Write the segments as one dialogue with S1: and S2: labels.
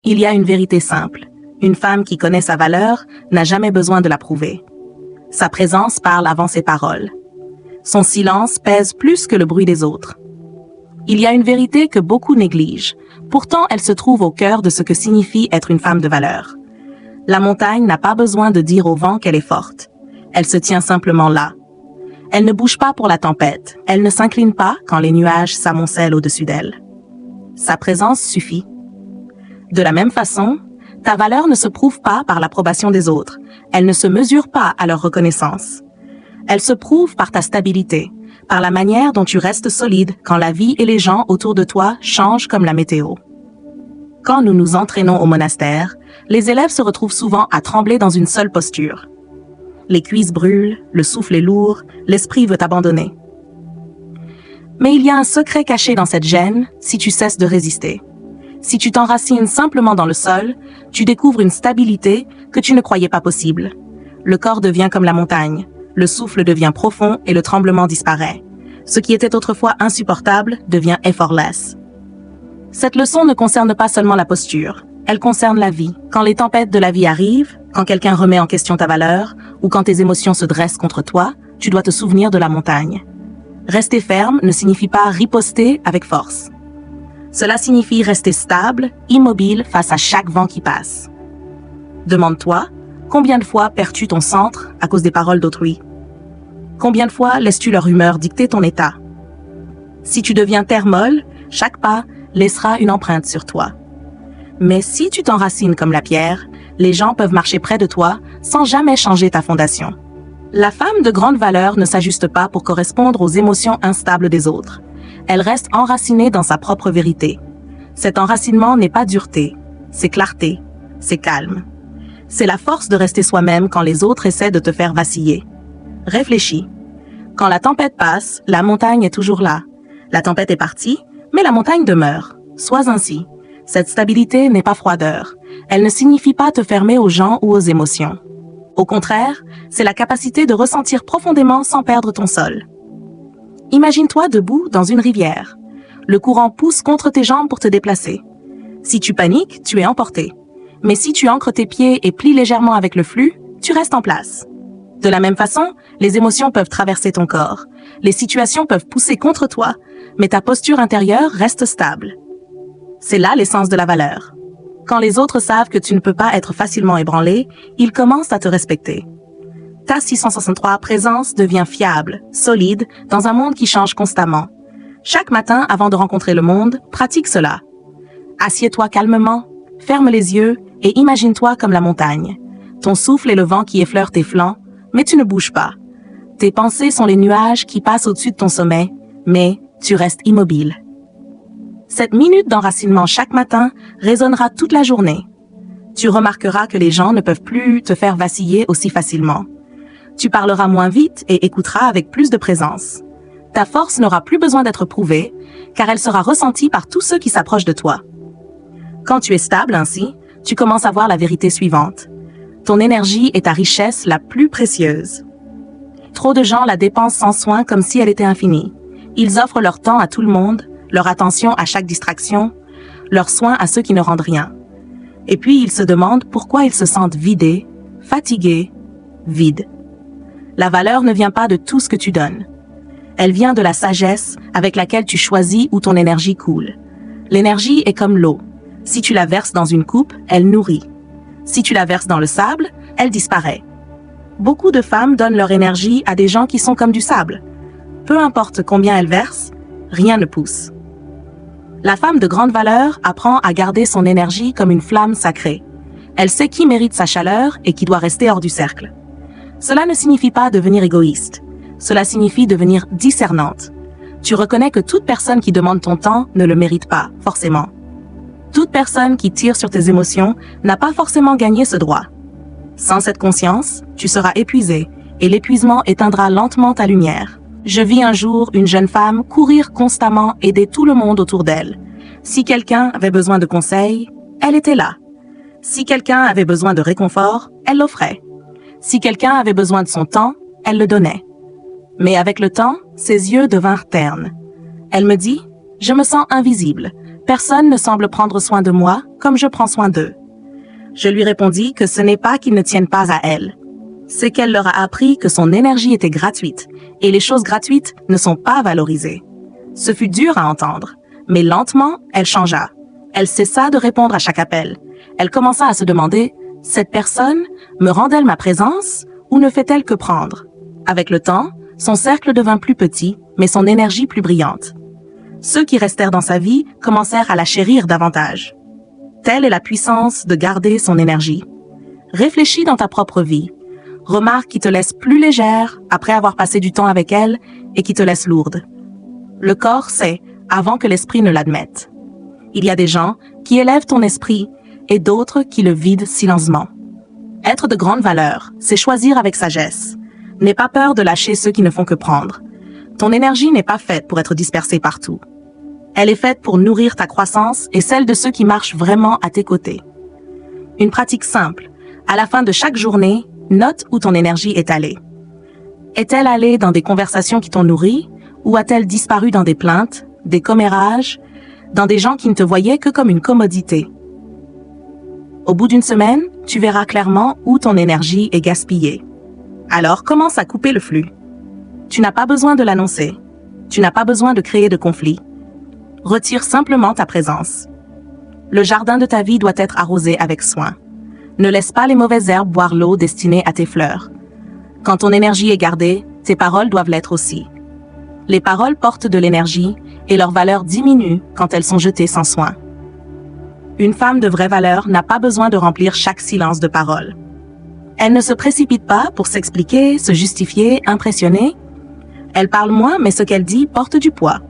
S1: Il y a une vérité simple. Une femme qui connaît sa valeur n'a jamais besoin de la prouver. Sa présence parle avant ses paroles. Son silence pèse plus que le bruit des autres. Il y a une vérité que beaucoup négligent. Pourtant, elle se trouve au cœur de ce que signifie être une femme de valeur. La montagne n'a pas besoin de dire au vent qu'elle est forte. Elle se tient simplement là. Elle ne bouge pas pour la tempête. Elle ne s'incline pas quand les nuages s'amoncellent au-dessus d'elle. Sa présence suffit. De la même façon, ta valeur ne se prouve pas par l'approbation des autres. Elle ne se mesure pas à leur reconnaissance. Elle se prouve par ta stabilité, par la manière dont tu restes solide quand la vie et les gens autour de toi changent comme la météo. Quand nous nous entraînons au monastère, les élèves se retrouvent souvent à trembler dans une seule posture. Les cuisses brûlent, le souffle est lourd, l'esprit veut abandonner. Mais il y a un secret caché dans cette gêne si tu cesses de résister. Si tu t'enracines simplement dans le sol, tu découvres une stabilité que tu ne croyais pas possible. Le corps devient comme la montagne, le souffle devient profond et le tremblement disparaît. Ce qui était autrefois insupportable devient effortless. Cette leçon ne concerne pas seulement la posture, elle concerne la vie. Quand les tempêtes de la vie arrivent, quand quelqu'un remet en question ta valeur, ou quand tes émotions se dressent contre toi, tu dois te souvenir de la montagne. Rester ferme ne signifie pas riposter avec force. Cela signifie rester stable, immobile face à chaque vent qui passe. Demande-toi, combien de fois perds-tu ton centre à cause des paroles d'autrui? Combien de fois laisses-tu leur humeur dicter ton état? Si tu deviens terre molle, chaque pas laissera une empreinte sur toi. Mais si tu t'enracines comme la pierre, les gens peuvent marcher près de toi sans jamais changer ta fondation. La femme de grande valeur ne s'ajuste pas pour correspondre aux émotions instables des autres. Elle reste enracinée dans sa propre vérité. Cet enracinement n'est pas dureté, c'est clarté, c'est calme. C'est la force de rester soi-même quand les autres essaient de te faire vaciller. Réfléchis. Quand la tempête passe, la montagne est toujours là. La tempête est partie, mais la montagne demeure. Sois ainsi. Cette stabilité n'est pas froideur. Elle ne signifie pas te fermer aux gens ou aux émotions. Au contraire, c'est la capacité de ressentir profondément sans perdre ton sol. Imagine-toi debout dans une rivière. Le courant pousse contre tes jambes pour te déplacer. Si tu paniques, tu es emporté. Mais si tu ancres tes pieds et plies légèrement avec le flux, tu restes en place. De la même façon, les émotions peuvent traverser ton corps. Les situations peuvent pousser contre toi, mais ta posture intérieure reste stable. C'est là l'essence de la valeur. Quand les autres savent que tu ne peux pas être facilement ébranlé, ils commencent à te respecter. Ta 663 présence devient fiable, solide, dans un monde qui change constamment. Chaque matin, avant de rencontrer le monde, pratique cela. Assieds-toi calmement, ferme les yeux et imagine-toi comme la montagne. Ton souffle est le vent qui effleure tes flancs, mais tu ne bouges pas. Tes pensées sont les nuages qui passent au-dessus de ton sommet, mais tu restes immobile. Cette minute d'enracinement chaque matin résonnera toute la journée. Tu remarqueras que les gens ne peuvent plus te faire vaciller aussi facilement. Tu parleras moins vite et écouteras avec plus de présence. Ta force n'aura plus besoin d'être prouvée, car elle sera ressentie par tous ceux qui s'approchent de toi. Quand tu es stable ainsi, tu commences à voir la vérité suivante. Ton énergie est ta richesse la plus précieuse. Trop de gens la dépensent sans soin comme si elle était infinie. Ils offrent leur temps à tout le monde, leur attention à chaque distraction, leur soin à ceux qui ne rendent rien. Et puis ils se demandent pourquoi ils se sentent vidés, fatigués, vides. La valeur ne vient pas de tout ce que tu donnes. Elle vient de la sagesse avec laquelle tu choisis où ton énergie coule. L'énergie est comme l'eau. Si tu la verses dans une coupe, elle nourrit. Si tu la verses dans le sable, elle disparaît. Beaucoup de femmes donnent leur énergie à des gens qui sont comme du sable. Peu importe combien elles versent, rien ne pousse. La femme de grande valeur apprend à garder son énergie comme une flamme sacrée. Elle sait qui mérite sa chaleur et qui doit rester hors du cercle. Cela ne signifie pas devenir égoïste. Cela signifie devenir discernante. Tu reconnais que toute personne qui demande ton temps ne le mérite pas, forcément. Toute personne qui tire sur tes émotions n'a pas forcément gagné ce droit. Sans cette conscience, tu seras épuisé et l'épuisement éteindra lentement ta lumière. Je vis un jour une jeune femme courir constamment, aider tout le monde autour d'elle. Si quelqu'un avait besoin de conseils, elle était là. Si quelqu'un avait besoin de réconfort, elle l'offrait. Si quelqu'un avait besoin de son temps, elle le donnait. Mais avec le temps, ses yeux devinrent ternes. Elle me dit « Je me sens invisible. Personne ne semble prendre soin de moi comme je prends soin d'eux. Je lui répondis que ce n'est pas qu'ils ne tiennent pas à elle. C'est qu'elle leur a appris que son énergie était gratuite et les choses gratuites ne sont pas valorisées. Ce fut dur à entendre, mais lentement, elle changea. Elle cessa de répondre à chaque appel. Elle commença à se demander, cette personne me rend-elle ma présence ou ne fait-elle que prendre? Avec le temps, son cercle devint plus petit, mais son énergie plus brillante. Ceux qui restèrent dans sa vie commencèrent à la chérir davantage. Telle est la puissance de garder son énergie. Réfléchis dans ta propre vie. Remarque qui te laisse plus légère après avoir passé du temps avec elle et qui te laisse lourde. Le corps sait avant que l'esprit ne l'admette. Il y a des gens qui élèvent ton esprit et d'autres qui le vident silencieusement. Être de grande valeur, c'est choisir avec sagesse. N'aie pas peur de lâcher ceux qui ne font que prendre. Ton énergie n'est pas faite pour être dispersée partout. Elle est faite pour nourrir ta croissance et celle de ceux qui marchent vraiment à tes côtés. Une pratique simple. À la fin de chaque journée, note où ton énergie est allée. Est-elle allée dans des conversations qui t'ont nourri ou a-t-elle disparu dans des plaintes, des commérages, dans des gens qui ne te voyaient que comme une commodité? Au bout d'une semaine, tu verras clairement où ton énergie est gaspillée. Alors commence à couper le flux. Tu n'as pas besoin de l'annoncer. Tu n'as pas besoin de créer de conflits. Retire simplement ta présence. Le jardin de ta vie doit être arrosé avec soin. Ne laisse pas les mauvaises herbes boire l'eau destinée à tes fleurs. Quand ton énergie est gardée, tes paroles doivent l'être aussi. Les paroles portent de l'énergie et leur valeur diminue quand elles sont jetées sans soin. Une femme de vraie valeur n'a pas besoin de remplir chaque silence de paroles. Elle ne se précipite pas pour s'expliquer, se justifier, impressionner. Elle parle moins, mais ce qu'elle dit porte du poids.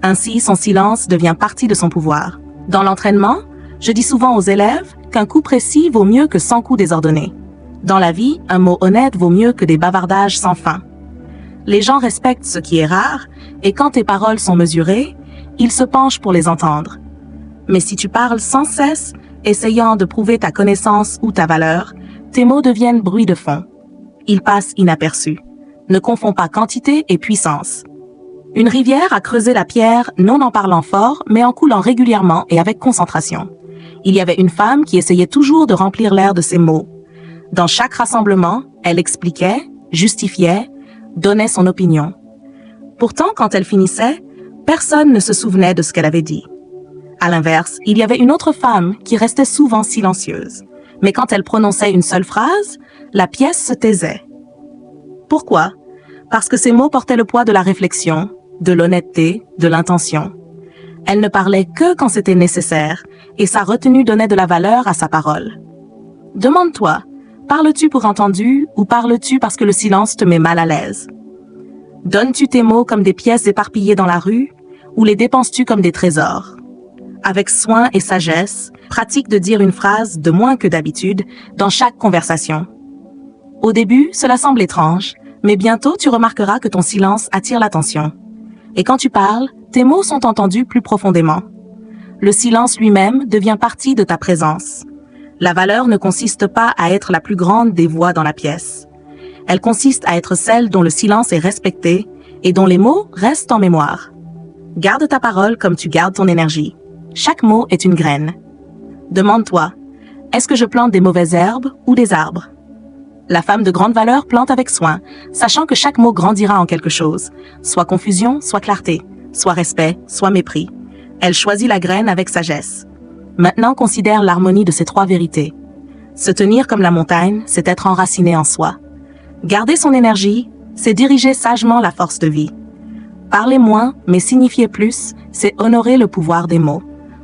S1: Ainsi, son silence devient partie de son pouvoir. Dans l'entraînement, je dis souvent aux élèves qu'un coup précis vaut mieux que 100 coups désordonnés. Dans la vie, un mot honnête vaut mieux que des bavardages sans fin. Les gens respectent ce qui est rare, et quand tes paroles sont mesurées, ils se penchent pour les entendre. Mais si tu parles sans cesse, essayant de prouver ta connaissance ou ta valeur, tes mots deviennent bruit de fond. Ils passent inaperçus. Ne confonds pas quantité et puissance. Une rivière a creusé la pierre non en parlant fort, mais en coulant régulièrement et avec concentration. Il y avait une femme qui essayait toujours de remplir l'air de ses mots. Dans chaque rassemblement, elle expliquait, justifiait, donnait son opinion. Pourtant, quand elle finissait, personne ne se souvenait de ce qu'elle avait dit. À l'inverse, il y avait une autre femme qui restait souvent silencieuse. Mais quand elle prononçait une seule phrase, la pièce se taisait. Pourquoi? Parce que ses mots portaient le poids de la réflexion, de l'honnêteté, de l'intention. Elle ne parlait que quand c'était nécessaire, et sa retenue donnait de la valeur à sa parole. Demande-toi, parles-tu pour entendu ou parles-tu parce que le silence te met mal à l'aise? Donnes-tu tes mots comme des pièces éparpillées dans la rue ou les dépenses-tu comme des trésors? Avec soin et sagesse, pratique de dire une phrase de moins que d'habitude dans chaque conversation. Au début, cela semble étrange, mais bientôt tu remarqueras que ton silence attire l'attention. Et quand tu parles, tes mots sont entendus plus profondément. Le silence lui-même devient partie de ta présence. La valeur ne consiste pas à être la plus grande des voix dans la pièce. Elle consiste à être celle dont le silence est respecté et dont les mots restent en mémoire. Garde ta parole comme tu gardes ton énergie. Chaque mot est une graine. Demande-toi, est-ce que je plante des mauvaises herbes ou des arbres? La femme de grande valeur plante avec soin, sachant que chaque mot grandira en quelque chose, soit confusion, soit clarté, soit respect, soit mépris. Elle choisit la graine avec sagesse. Maintenant, considère l'harmonie de ces trois vérités. Se tenir comme la montagne, c'est être enraciné en soi. Garder son énergie, c'est diriger sagement la force de vie. Parler moins, mais signifier plus, c'est honorer le pouvoir des mots.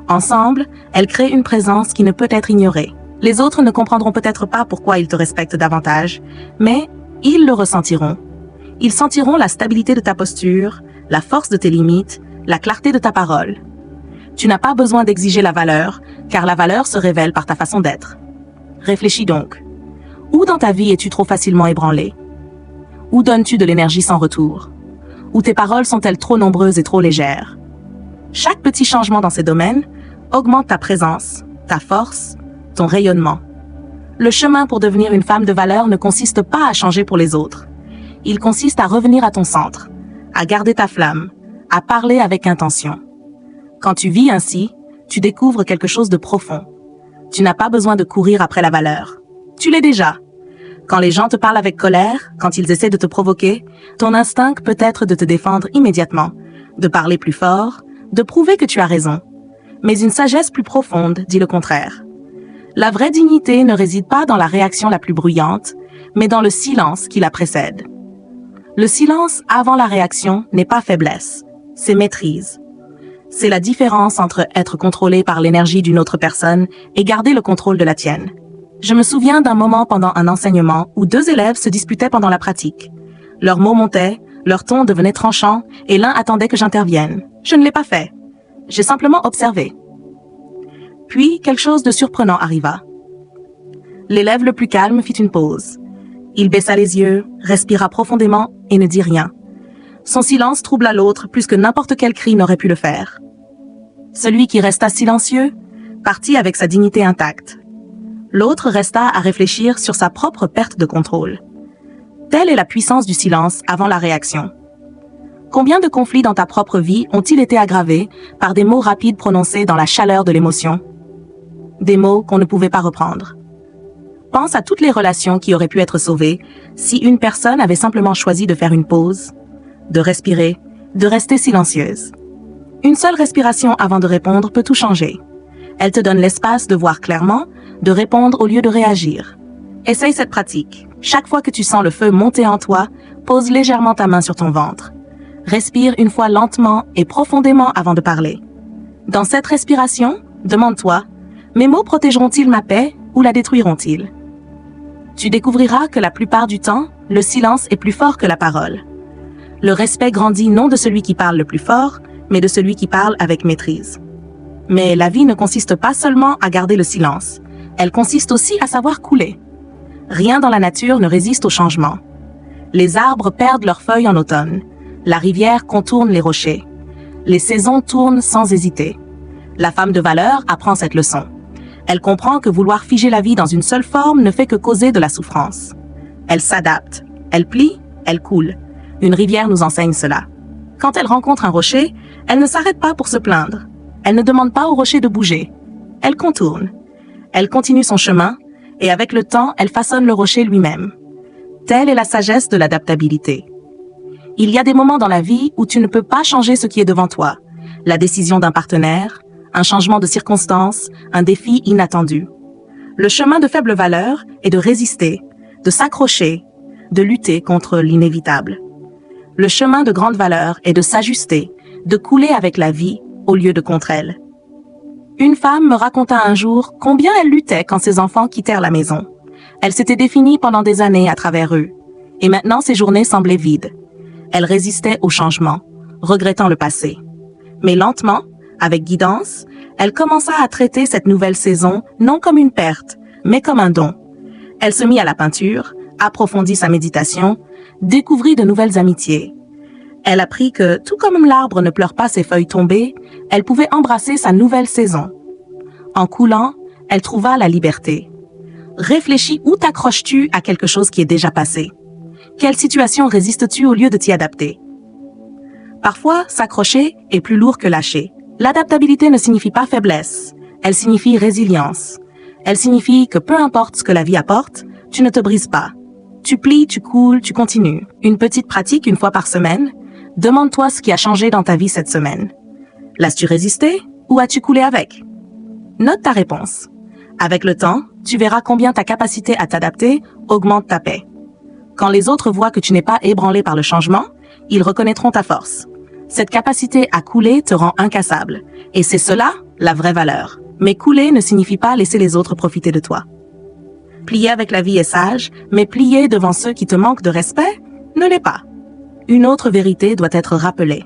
S1: Ensemble, elles créent une présence qui ne peut être ignorée. Les autres ne comprendront peut-être pas pourquoi ils te respectent davantage, mais ils le ressentiront. Ils sentiront la stabilité de ta posture, la force de tes limites, la clarté de ta parole. Tu n'as pas besoin d'exiger la valeur, car la valeur se révèle par ta façon d'être. Réfléchis donc. Où dans ta vie es-tu trop facilement ébranlé? Où donnes-tu de l'énergie sans retour? Où tes paroles sont-elles trop nombreuses et trop légères? Chaque petit changement dans ces domaines augmente ta présence, ta force, ton rayonnement. Le chemin pour devenir une femme de valeur ne consiste pas à changer pour les autres. Il consiste à revenir à ton centre, à garder ta flamme, à parler avec intention. Quand tu vis ainsi, tu découvres quelque chose de profond. Tu n'as pas besoin de courir après la valeur. Tu l'es déjà. Quand les gens te parlent avec colère, quand ils essaient de te provoquer, ton instinct peut être de te défendre immédiatement, de parler plus fort, de prouver que tu as raison. Mais une sagesse plus profonde dit le contraire. La vraie dignité ne réside pas dans la réaction la plus bruyante, mais dans le silence qui la précède. Le silence avant la réaction n'est pas faiblesse, c'est maîtrise. C'est la différence entre être contrôlé par l'énergie d'une autre personne et garder le contrôle de la tienne. Je me souviens d'un moment pendant un enseignement où deux élèves se disputaient pendant la pratique. Leurs mots montaient, leur ton devenait tranchant et l'un attendait que j'intervienne. Je ne l'ai pas fait. J'ai simplement observé. Puis, quelque chose de surprenant arriva. L'élève le plus calme fit une pause. Il baissa les yeux, respira profondément et ne dit rien. Son silence troubla l'autre plus que n'importe quel cri n'aurait pu le faire. Celui qui resta silencieux partit avec sa dignité intacte. L'autre resta à réfléchir sur sa propre perte de contrôle. Telle est la puissance du silence avant la réaction. Combien de conflits dans ta propre vie ont-ils été aggravés par des mots rapides prononcés dans la chaleur de l'émotion? Des mots qu'on ne pouvait pas reprendre. Pense à toutes les relations qui auraient pu être sauvées si une personne avait simplement choisi de faire une pause, de respirer, de rester silencieuse. Une seule respiration avant de répondre peut tout changer. Elle te donne l'espace de voir clairement, de répondre au lieu de réagir. Essaye cette pratique. Chaque fois que tu sens le feu monter en toi, pose légèrement ta main sur ton ventre. Respire une fois lentement et profondément avant de parler. Dans cette respiration, demande-toi, mes mots protégeront-ils ma paix ou la détruiront-ils? Tu découvriras que la plupart du temps, le silence est plus fort que la parole. Le respect grandit non de celui qui parle le plus fort, mais de celui qui parle avec maîtrise. Mais la vie ne consiste pas seulement à garder le silence, elle consiste aussi à savoir couler. Rien dans la nature ne résiste au changement. Les arbres perdent leurs feuilles en automne, la rivière contourne les rochers. Les saisons tournent sans hésiter. La femme de valeur apprend cette leçon. Elle comprend que vouloir figer la vie dans une seule forme ne fait que causer de la souffrance. Elle s'adapte, elle plie, elle coule. Une rivière nous enseigne cela. Quand elle rencontre un rocher, elle ne s'arrête pas pour se plaindre. Elle ne demande pas au rocher de bouger. Elle contourne. Elle continue son chemin, et avec le temps, elle façonne le rocher lui-même. Telle est la sagesse de l'adaptabilité. Il y a des moments dans la vie où tu ne peux pas changer ce qui est devant toi. La décision d'un partenaire, un changement de circonstance, un défi inattendu. Le chemin de faible valeur est de résister, de s'accrocher, de lutter contre l'inévitable. Le chemin de grande valeur est de s'ajuster, de couler avec la vie au lieu de contre elle. Une femme me raconta un jour combien elle luttait quand ses enfants quittèrent la maison. Elle s'était définie pendant des années à travers eux, et maintenant ses journées semblaient vides. Elle résistait au changement, regrettant le passé. Mais lentement, avec guidance, elle commença à traiter cette nouvelle saison non comme une perte, mais comme un don. Elle se mit à la peinture, approfondit sa méditation, découvrit de nouvelles amitiés. Elle apprit que, tout comme l'arbre ne pleure pas ses feuilles tombées, elle pouvait embrasser sa nouvelle saison. En coulant, elle trouva la liberté. Réfléchis où t'accroches-tu à quelque chose qui est déjà passé? Quelle situation résistes-tu au lieu de t'y adapter? Parfois, s'accrocher est plus lourd que lâcher. L'adaptabilité ne signifie pas faiblesse, elle signifie résilience. Elle signifie que peu importe ce que la vie apporte, tu ne te brises pas. Tu plies, tu coules, tu continues. Une petite pratique une fois par semaine. Demande-toi ce qui a changé dans ta vie cette semaine. L'as-tu résisté ou as-tu coulé avec? Note ta réponse. Avec le temps, tu verras combien ta capacité à t'adapter augmente ta paix. Quand les autres voient que tu n'es pas ébranlé par le changement, ils reconnaîtront ta force. Cette capacité à couler te rend incassable. Et c'est cela, la vraie valeur. Mais couler ne signifie pas laisser les autres profiter de toi. Plier avec la vie est sage, mais plier devant ceux qui te manquent de respect ne l'est pas. Une autre vérité doit être rappelée.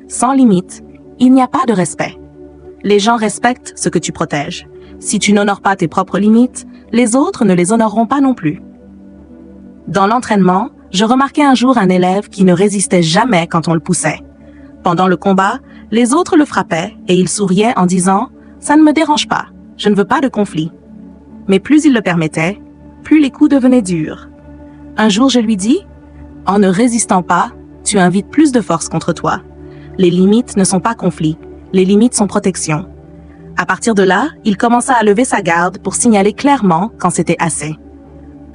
S1: Sans limite, il n'y a pas de respect. Les gens respectent ce que tu protèges. Si tu n'honores pas tes propres limites, les autres ne les honoreront pas non plus. Dans l'entraînement, je remarquai un jour un élève qui ne résistait jamais quand on le poussait. Pendant le combat, les autres le frappaient et il souriait en disant « Ça ne me dérange pas, je ne veux pas de conflit ». Mais plus il le permettait, plus les coups devenaient durs. Un jour, je lui dis « En ne résistant pas, tu invites plus de force contre toi. Les limites ne sont pas conflits, les limites sont protection. À partir de là, il commença à lever sa garde pour signaler clairement quand c'était assez.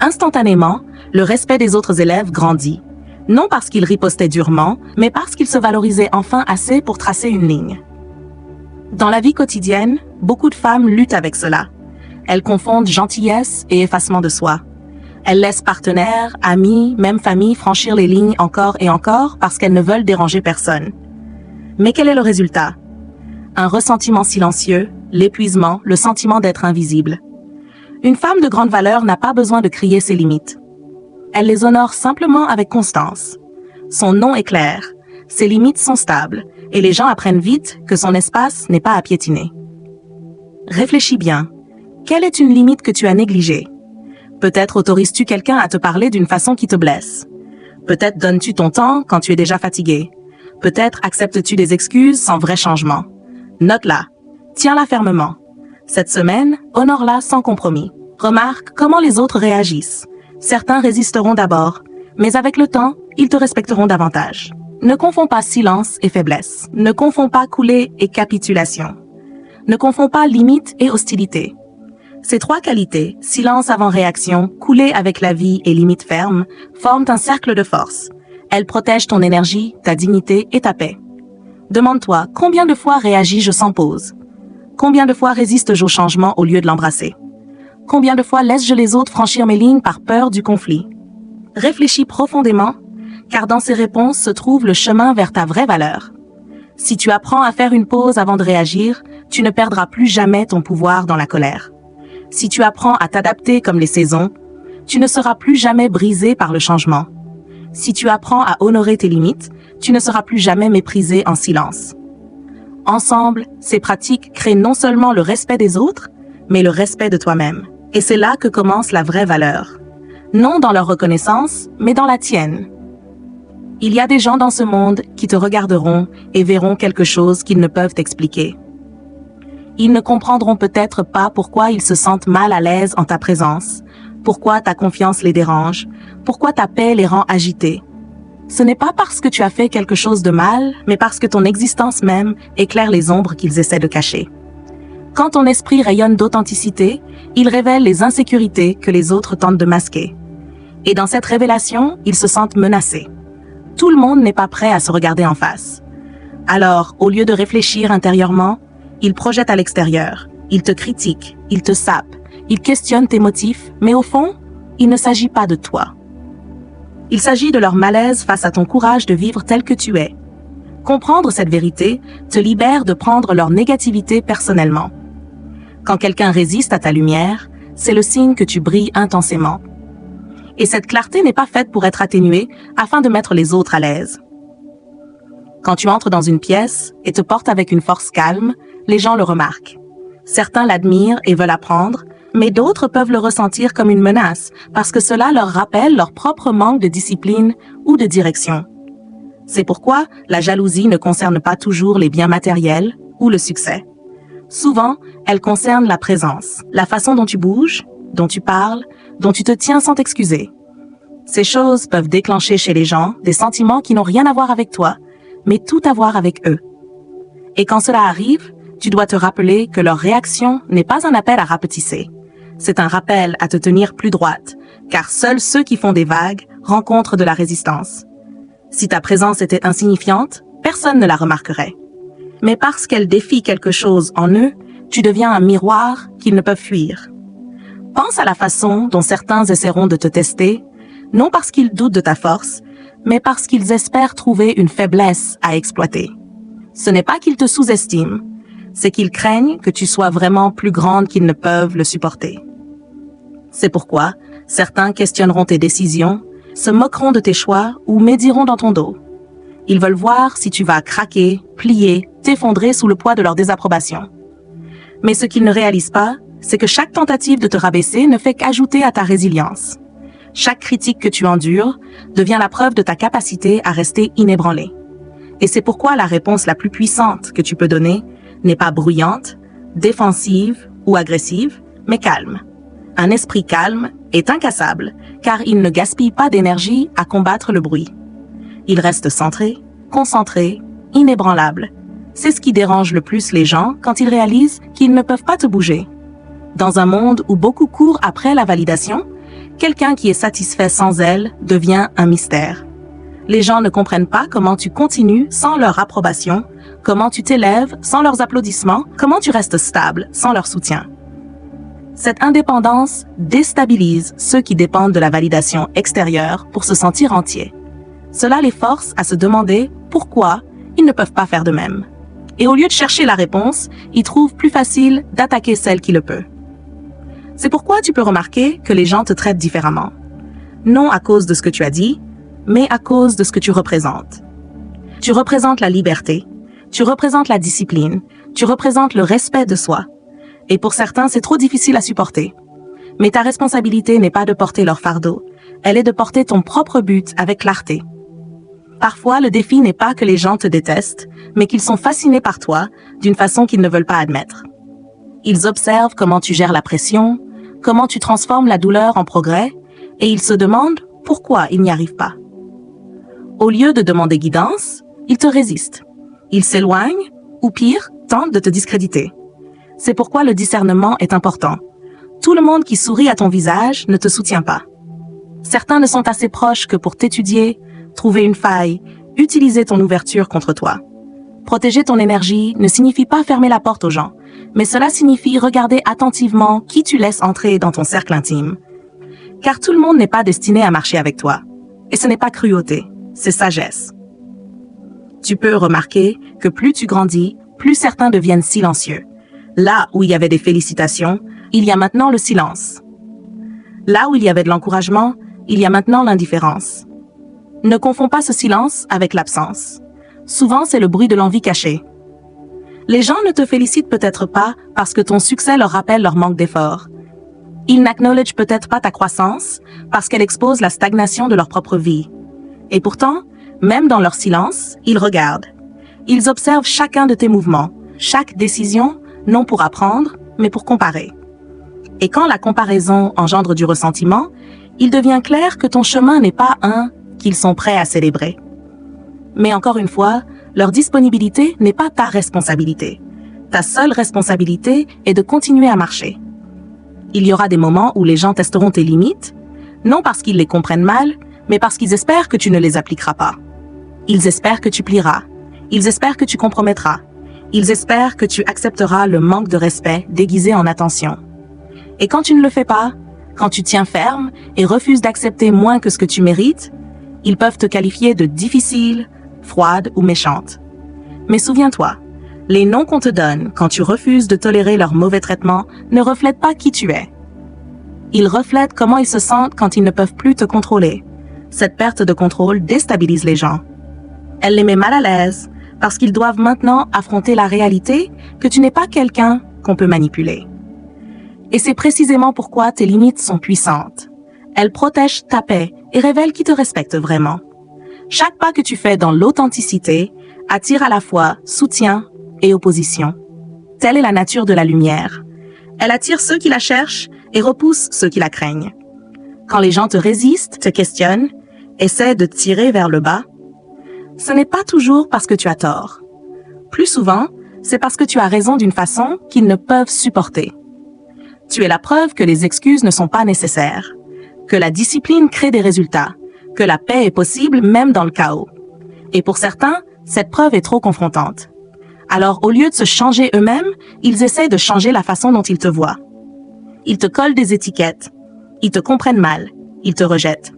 S1: Instantanément, le respect des autres élèves grandit. Non parce qu'il ripostait durement, mais parce qu'il se valorisait enfin assez pour tracer une ligne. Dans la vie quotidienne, beaucoup de femmes luttent avec cela. Elles confondent gentillesse et effacement de soi. Elles laissent partenaires, amis, même famille franchir les lignes encore et encore parce qu'elles ne veulent déranger personne. Mais quel est le résultat? Un ressentiment silencieux, l'épuisement, le sentiment d'être invisible. Une femme de grande valeur n'a pas besoin de crier ses limites. Elle les honore simplement avec constance. Son nom est clair, ses limites sont stables, et les gens apprennent vite que son espace n'est pas à piétiner. Réfléchis bien. Quelle est une limite que tu as négligée? Peut-être autorises-tu quelqu'un à te parler d'une façon qui te blesse. Peut-être donnes-tu ton temps quand tu es déjà fatigué. Peut-être acceptes-tu des excuses sans vrai changement. Note-la. Tiens-la fermement. Cette semaine, honore-la sans compromis. Remarque comment les autres réagissent. Certains résisteront d'abord, mais avec le temps, ils te respecteront davantage. Ne confonds pas silence et faiblesse. Ne confonds pas couler et capitulation. Ne confonds pas limite et hostilité. Ces trois qualités, silence avant réaction, couler avec la vie et limite ferme, forment un cercle de force. Elles protègent ton énergie, ta dignité et ta paix. Demande-toi, combien de fois réagis-je sans pause? Combien de fois résiste-je au changement au lieu de l'embrasser? Combien de fois laisse-je les autres franchir mes lignes par peur du conflit? Réfléchis profondément, car dans ces réponses se trouve le chemin vers ta vraie valeur. Si tu apprends à faire une pause avant de réagir, tu ne perdras plus jamais ton pouvoir dans la colère. Si tu apprends à t'adapter comme les saisons, tu ne seras plus jamais brisé par le changement. Si tu apprends à honorer tes limites, tu ne seras plus jamais méprisé en silence. Ensemble, ces pratiques créent non seulement le respect des autres, mais le respect de toi-même. Et c'est là que commence la vraie valeur. Non dans leur reconnaissance, mais dans la tienne. Il y a des gens dans ce monde qui te regarderont et verront quelque chose qu'ils ne peuvent expliquer. Ils ne comprendront peut-être pas pourquoi ils se sentent mal à l'aise en ta présence, pourquoi ta confiance les dérange, pourquoi ta paix les rend agités. Ce n'est pas parce que tu as fait quelque chose de mal, mais parce que ton existence même éclaire les ombres qu'ils essaient de cacher. Quand ton esprit rayonne d'authenticité, il révèle les insécurités que les autres tentent de masquer. Et dans cette révélation, ils se sentent menacés. Tout le monde n'est pas prêt à se regarder en face. Alors, au lieu de réfléchir intérieurement, ils projettent à l'extérieur. Ils te critiquent, ils te sapent, ils questionnent tes motifs, mais au fond, il ne s'agit pas de toi. Il s'agit de leur malaise face à ton courage de vivre tel que tu es. Comprendre cette vérité te libère de prendre leur négativité personnellement. Quand quelqu'un résiste à ta lumière, c'est le signe que tu brilles intensément. Et cette clarté n'est pas faite pour être atténuée afin de mettre les autres à l'aise. Quand tu entres dans une pièce et te portes avec une force calme, les gens le remarquent. Certains l'admirent et veulent apprendre, mais d'autres peuvent le ressentir comme une menace parce que cela leur rappelle leur propre manque de discipline ou de direction. C'est pourquoi la jalousie ne concerne pas toujours les biens matériels ou le succès. Souvent, elle concerne la présence, la façon dont tu bouges, dont tu parles, dont tu te tiens sans t'excuser. Ces choses peuvent déclencher chez les gens des sentiments qui n'ont rien à voir avec toi, mais tout à voir avec eux. Et quand cela arrive, tu dois te rappeler que leur réaction n'est pas un appel à rapetisser. C'est un rappel à te tenir plus droite, car seuls ceux qui font des vagues rencontrent de la résistance. Si ta présence était insignifiante, personne ne la remarquerait. Mais parce qu'elle défie quelque chose en eux, tu deviens un miroir qu'ils ne peuvent fuir. Pense à la façon dont certains essaieront de te tester, non parce qu'ils doutent de ta force, mais parce qu'ils espèrent trouver une faiblesse à exploiter. Ce n'est pas qu'ils te sous-estiment, c'est qu'ils craignent que tu sois vraiment plus grande qu'ils ne peuvent le supporter. C'est pourquoi certains questionneront tes décisions, se moqueront de tes choix ou médiront dans ton dos. Ils veulent voir si tu vas craquer, plier, t'effondrer sous le poids de leur désapprobation. Mais ce qu'ils ne réalisent pas, c'est que chaque tentative de te rabaisser ne fait qu'ajouter à ta résilience. Chaque critique que tu endures devient la preuve de ta capacité à rester inébranlé. Et c'est pourquoi la réponse la plus puissante que tu peux donner n'est pas bruyante, défensive ou agressive, mais calme. Un esprit calme est incassable, car il ne gaspille pas d'énergie à combattre le bruit. Il reste centré, concentré, inébranlable. C'est ce qui dérange le plus les gens quand ils réalisent qu'ils ne peuvent pas te bouger. Dans un monde où beaucoup courent après la validation, quelqu'un qui est satisfait sans elle devient un mystère. Les gens ne comprennent pas comment tu continues sans leur approbation, comment tu t'élèves sans leurs applaudissements, comment tu restes stable sans leur soutien. Cette indépendance déstabilise ceux qui dépendent de la validation extérieure pour se sentir entiers. Cela les force à se demander pourquoi ils ne peuvent pas faire de même. Et au lieu de chercher la réponse, ils trouvent plus facile d'attaquer celle qui le peut. C'est pourquoi tu peux remarquer que les gens te traitent différemment. Non à cause de ce que tu as dit, mais à cause de ce que tu représentes. Tu représentes la liberté, tu représentes la discipline, tu représentes le respect de soi. Et pour certains, c'est trop difficile à supporter. Mais ta responsabilité n'est pas de porter leur fardeau, elle est de porter ton propre but avec clarté. Parfois, le défi n'est pas que les gens te détestent, mais qu'ils sont fascinés par toi d'une façon qu'ils ne veulent pas admettre. Ils observent comment tu gères la pression, comment tu transformes la douleur en progrès, et ils se demandent pourquoi ils n'y arrivent pas. Au lieu de demander guidance, ils te résistent. Ils s'éloignent, ou pire, tentent de te discréditer. C'est pourquoi le discernement est important. Tout le monde qui sourit à ton visage ne te soutient pas. Certains ne sont assez proches que pour t'étudier, trouver une faille, utiliser ton ouverture contre toi. Protéger ton énergie ne signifie pas fermer la porte aux gens, mais cela signifie regarder attentivement qui tu laisses entrer dans ton cercle intime. Car tout le monde n'est pas destiné à marcher avec toi. Et ce n'est pas cruauté, c'est sagesse. Tu peux remarquer que plus tu grandis, plus certains deviennent silencieux. Là où il y avait des félicitations, il y a maintenant le silence. Là où il y avait de l'encouragement, il y a maintenant l'indifférence. Ne confonds pas ce silence avec l'absence. Souvent, c'est le bruit de l'envie cachée. Les gens ne te félicitent peut-être pas parce que ton succès leur rappelle leur manque d'effort. Ils n'acknowledgent peut-être pas ta croissance parce qu'elle expose la stagnation de leur propre vie. Et pourtant, même dans leur silence, ils regardent. Ils observent chacun de tes mouvements, chaque décision, non pour apprendre, mais pour comparer. Et quand la comparaison engendre du ressentiment, il devient clair que ton chemin n'est pas un qu'ils sont prêts à célébrer. Mais encore une fois, leur disponibilité n'est pas ta responsabilité. Ta seule responsabilité est de continuer à marcher. Il y aura des moments où les gens testeront tes limites, non parce qu'ils les comprennent mal, mais parce qu'ils espèrent que tu ne les appliqueras pas. Ils espèrent que tu plieras. Ils espèrent que tu compromettras. Ils espèrent que tu accepteras le manque de respect déguisé en attention. Et quand tu ne le fais pas, quand tu tiens ferme et refuses d'accepter moins que ce que tu mérites, ils peuvent te qualifier de difficile, froide ou méchante. Mais souviens-toi, les noms qu'on te donne quand tu refuses de tolérer leur mauvais traitement ne reflètent pas qui tu es. Ils reflètent comment ils se sentent quand ils ne peuvent plus te contrôler. Cette perte de contrôle déstabilise les gens. Elle les met mal à l'aise parce qu'ils doivent maintenant affronter la réalité que tu n'es pas quelqu'un qu'on peut manipuler. Et c'est précisément pourquoi tes limites sont puissantes. Elles protègent ta paix et révèlent qui te respecte vraiment. Chaque pas que tu fais dans l'authenticité attire à la fois soutien et opposition. Telle est la nature de la lumière. Elle attire ceux qui la cherchent et repousse ceux qui la craignent. Quand les gens te résistent, te questionnent, essaient de te tirer vers le bas, ce n'est pas toujours parce que tu as tort. Plus souvent, c'est parce que tu as raison d'une façon qu'ils ne peuvent supporter. Tu es la preuve que les excuses ne sont pas nécessaires, que la discipline crée des résultats, que la paix est possible même dans le chaos. Et pour certains, cette preuve est trop confrontante. Alors, au lieu de se changer eux-mêmes, ils essaient de changer la façon dont ils te voient. Ils te collent des étiquettes, ils te comprennent mal, ils te rejettent.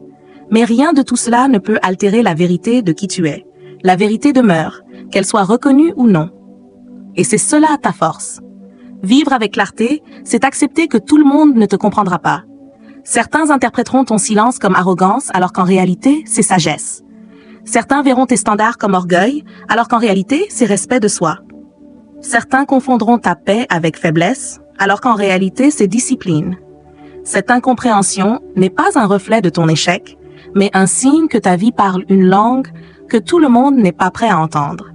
S1: Mais rien de tout cela ne peut altérer la vérité de qui tu es. La vérité demeure, qu'elle soit reconnue ou non. Et c'est cela ta force. Vivre avec clarté, c'est accepter que tout le monde ne te comprendra pas. Certains interpréteront ton silence comme arrogance, alors qu'en réalité, c'est sagesse. Certains verront tes standards comme orgueil, alors qu'en réalité, c'est respect de soi. Certains confondront ta paix avec faiblesse, alors qu'en réalité, c'est discipline. Cette incompréhension n'est pas un reflet de ton échec, mais un signe que ta vie parle une langue que tout le monde n'est pas prêt à entendre.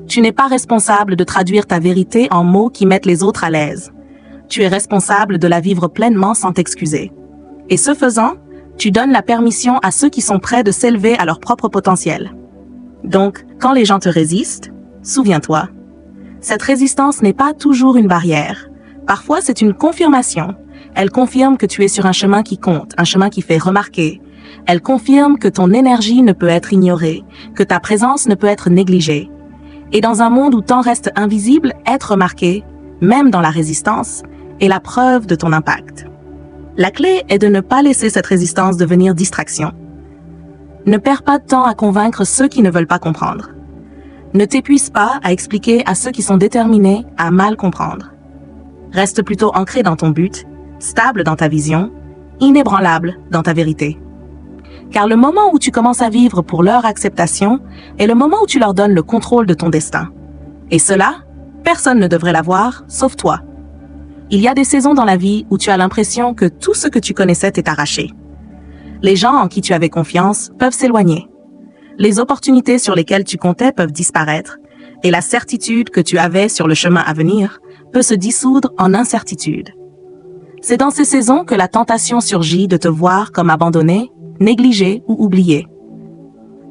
S1: Tu n'es pas responsable de traduire ta vérité en mots qui mettent les autres à l'aise. Tu es responsable de la vivre pleinement sans t'excuser. Et ce faisant, tu donnes la permission à ceux qui sont prêts de s'élever à leur propre potentiel. Donc, quand les gens te résistent, souviens-toi, Cette résistance n'est pas toujours une barrière. Parfois, c'est une confirmation. Elle confirme que tu es sur un chemin qui compte, un chemin qui fait remarquer. Elle confirme que ton énergie ne peut être ignorée, que ta présence ne peut être négligée. Et dans un monde où tant reste invisible, être remarqué, même dans la résistance, est la preuve de ton impact. La clé est de ne pas laisser cette résistance devenir distraction. Ne perds pas de temps à convaincre ceux qui ne veulent pas comprendre. Ne t'épuise pas à expliquer à ceux qui sont déterminés à mal comprendre. Reste plutôt ancré dans ton but, stable dans ta vision, inébranlable dans ta vérité. Car le moment où tu commences à vivre pour leur acceptation est le moment où tu leur donnes le contrôle de ton destin. Et cela, personne ne devrait l'avoir, sauf toi. Il y a des saisons dans la vie où tu as l'impression que tout ce que tu connaissais t'est arraché. Les gens en qui tu avais confiance peuvent s'éloigner. Les opportunités sur lesquelles tu comptais peuvent disparaître, et la certitude que tu avais sur le chemin à venir peut se dissoudre en incertitude. C'est dans ces saisons que la tentation surgit de te voir comme abandonné, négligé ou oublié.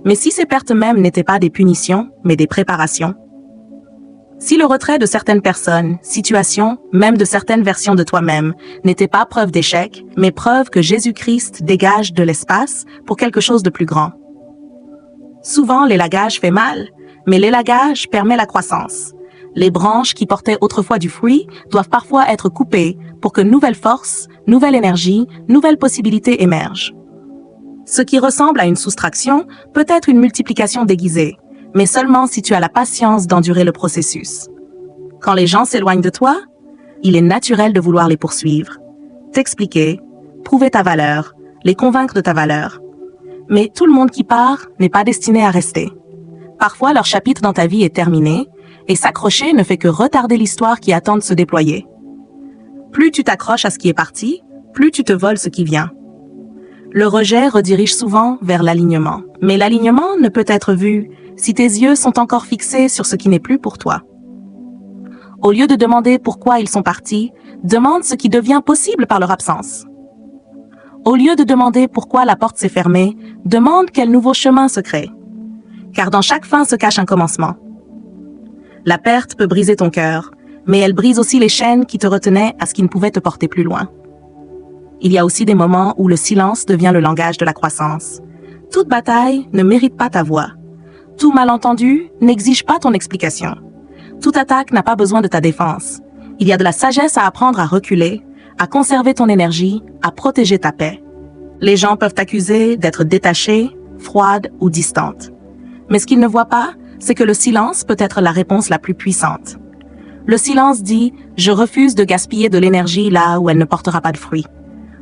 S1: Mais si ces pertes mêmes n'étaient pas des punitions, mais des préparations, si le retrait de certaines personnes, situations, même de certaines versions de toi-même, n'était pas preuve d'échec, mais preuve que Jésus-Christ dégage de l'espace pour quelque chose de plus grand. Souvent, l'élagage fait mal, mais l'élagage permet la croissance. Les branches qui portaient autrefois du fruit doivent parfois être coupées pour que nouvelle force, nouvelle énergie, nouvelles possibilités émergent. Ce qui ressemble à une soustraction peut être une multiplication déguisée, mais seulement si tu as la patience d'endurer le processus. Quand les gens s'éloignent de toi, il est naturel de vouloir les poursuivre, t'expliquer, prouver ta valeur, les convaincre de ta valeur. Mais tout le monde qui part n'est pas destiné à rester. Parfois, leur chapitre dans ta vie est terminé, et s'accrocher ne fait que retarder l'histoire qui attend de se déployer. Plus tu t'accroches à ce qui est parti, plus tu te voles ce qui vient. Le rejet redirige souvent vers l'alignement, mais l'alignement ne peut être vu si tes yeux sont encore fixés sur ce qui n'est plus pour toi. Au lieu de demander pourquoi ils sont partis, demande ce qui devient possible par leur absence. Au lieu de demander pourquoi la porte s'est fermée, demande quel nouveau chemin se crée. Car dans chaque fin se cache un commencement. La perte peut briser ton cœur, mais elle brise aussi les chaînes qui te retenaient à ce qui ne pouvait te porter plus loin. Il y a aussi des moments où le silence devient le langage de la croissance. Toute bataille ne mérite pas ta voix. Tout malentendu n'exige pas ton explication. Toute attaque n'a pas besoin de ta défense. Il y a de la sagesse à apprendre à reculer, à conserver ton énergie, à protéger ta paix. Les gens peuvent t'accuser d'être détachée, froide ou distante. Mais ce qu'ils ne voient pas, c'est que le silence peut être la réponse la plus puissante. Le silence dit « Je refuse de gaspiller de l'énergie là où elle ne portera pas de fruits ».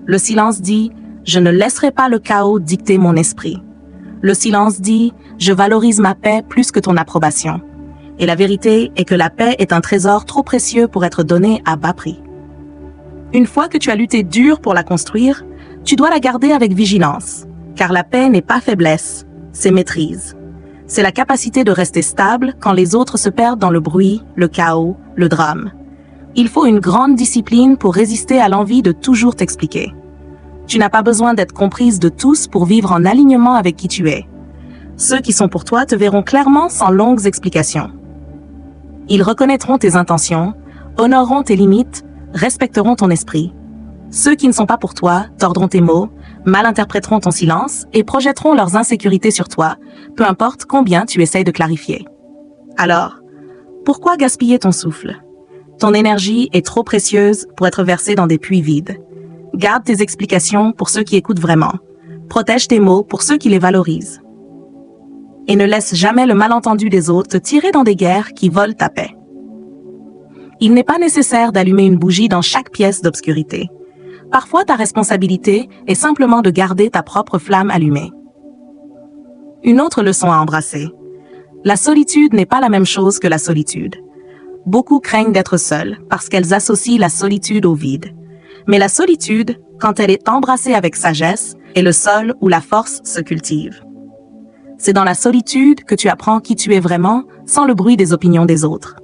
S1: Le silence dit « Je ne laisserai pas le chaos dicter mon esprit ». Le silence dit « Je valorise ma paix plus que ton approbation ». Et la vérité est que la paix est un trésor trop précieux pour être donné à bas prix. Une fois que tu as lutté dur pour la construire, tu dois la garder avec vigilance, car la paix n'est pas faiblesse, c'est maîtrise. C'est la capacité de rester stable quand les autres se perdent dans le bruit, le chaos, le drame. Il faut une grande discipline pour résister à l'envie de toujours t'expliquer. Tu n'as pas besoin d'être comprise de tous pour vivre en alignement avec qui tu es. Ceux qui sont pour toi te verront clairement sans longues explications. Ils reconnaîtront tes intentions, honoreront tes limites, respecteront ton esprit. Ceux qui ne sont pas pour toi tordront tes mots, mal interpréteront ton silence et projetteront leurs insécurités sur toi, peu importe combien tu essayes de clarifier. Alors, pourquoi gaspiller ton souffle? Ton énergie est trop précieuse pour être versée dans des puits vides. Garde tes explications pour ceux qui écoutent vraiment. Protège tes mots pour ceux qui les valorisent. Et ne laisse jamais le malentendu des autres te tirer dans des guerres qui volent ta paix. Il n'est pas nécessaire d'allumer une bougie dans chaque pièce d'obscurité. Parfois, ta responsabilité est simplement de garder ta propre flamme allumée. Une autre leçon à embrasser. La solitude n'est pas la même chose que la solitude. Beaucoup craignent d'être seuls parce qu'elles associent la solitude au vide. Mais la solitude, quand elle est embrassée avec sagesse, est le sol où la force se cultive. C'est dans la solitude que tu apprends qui tu es vraiment sans le bruit des opinions des autres.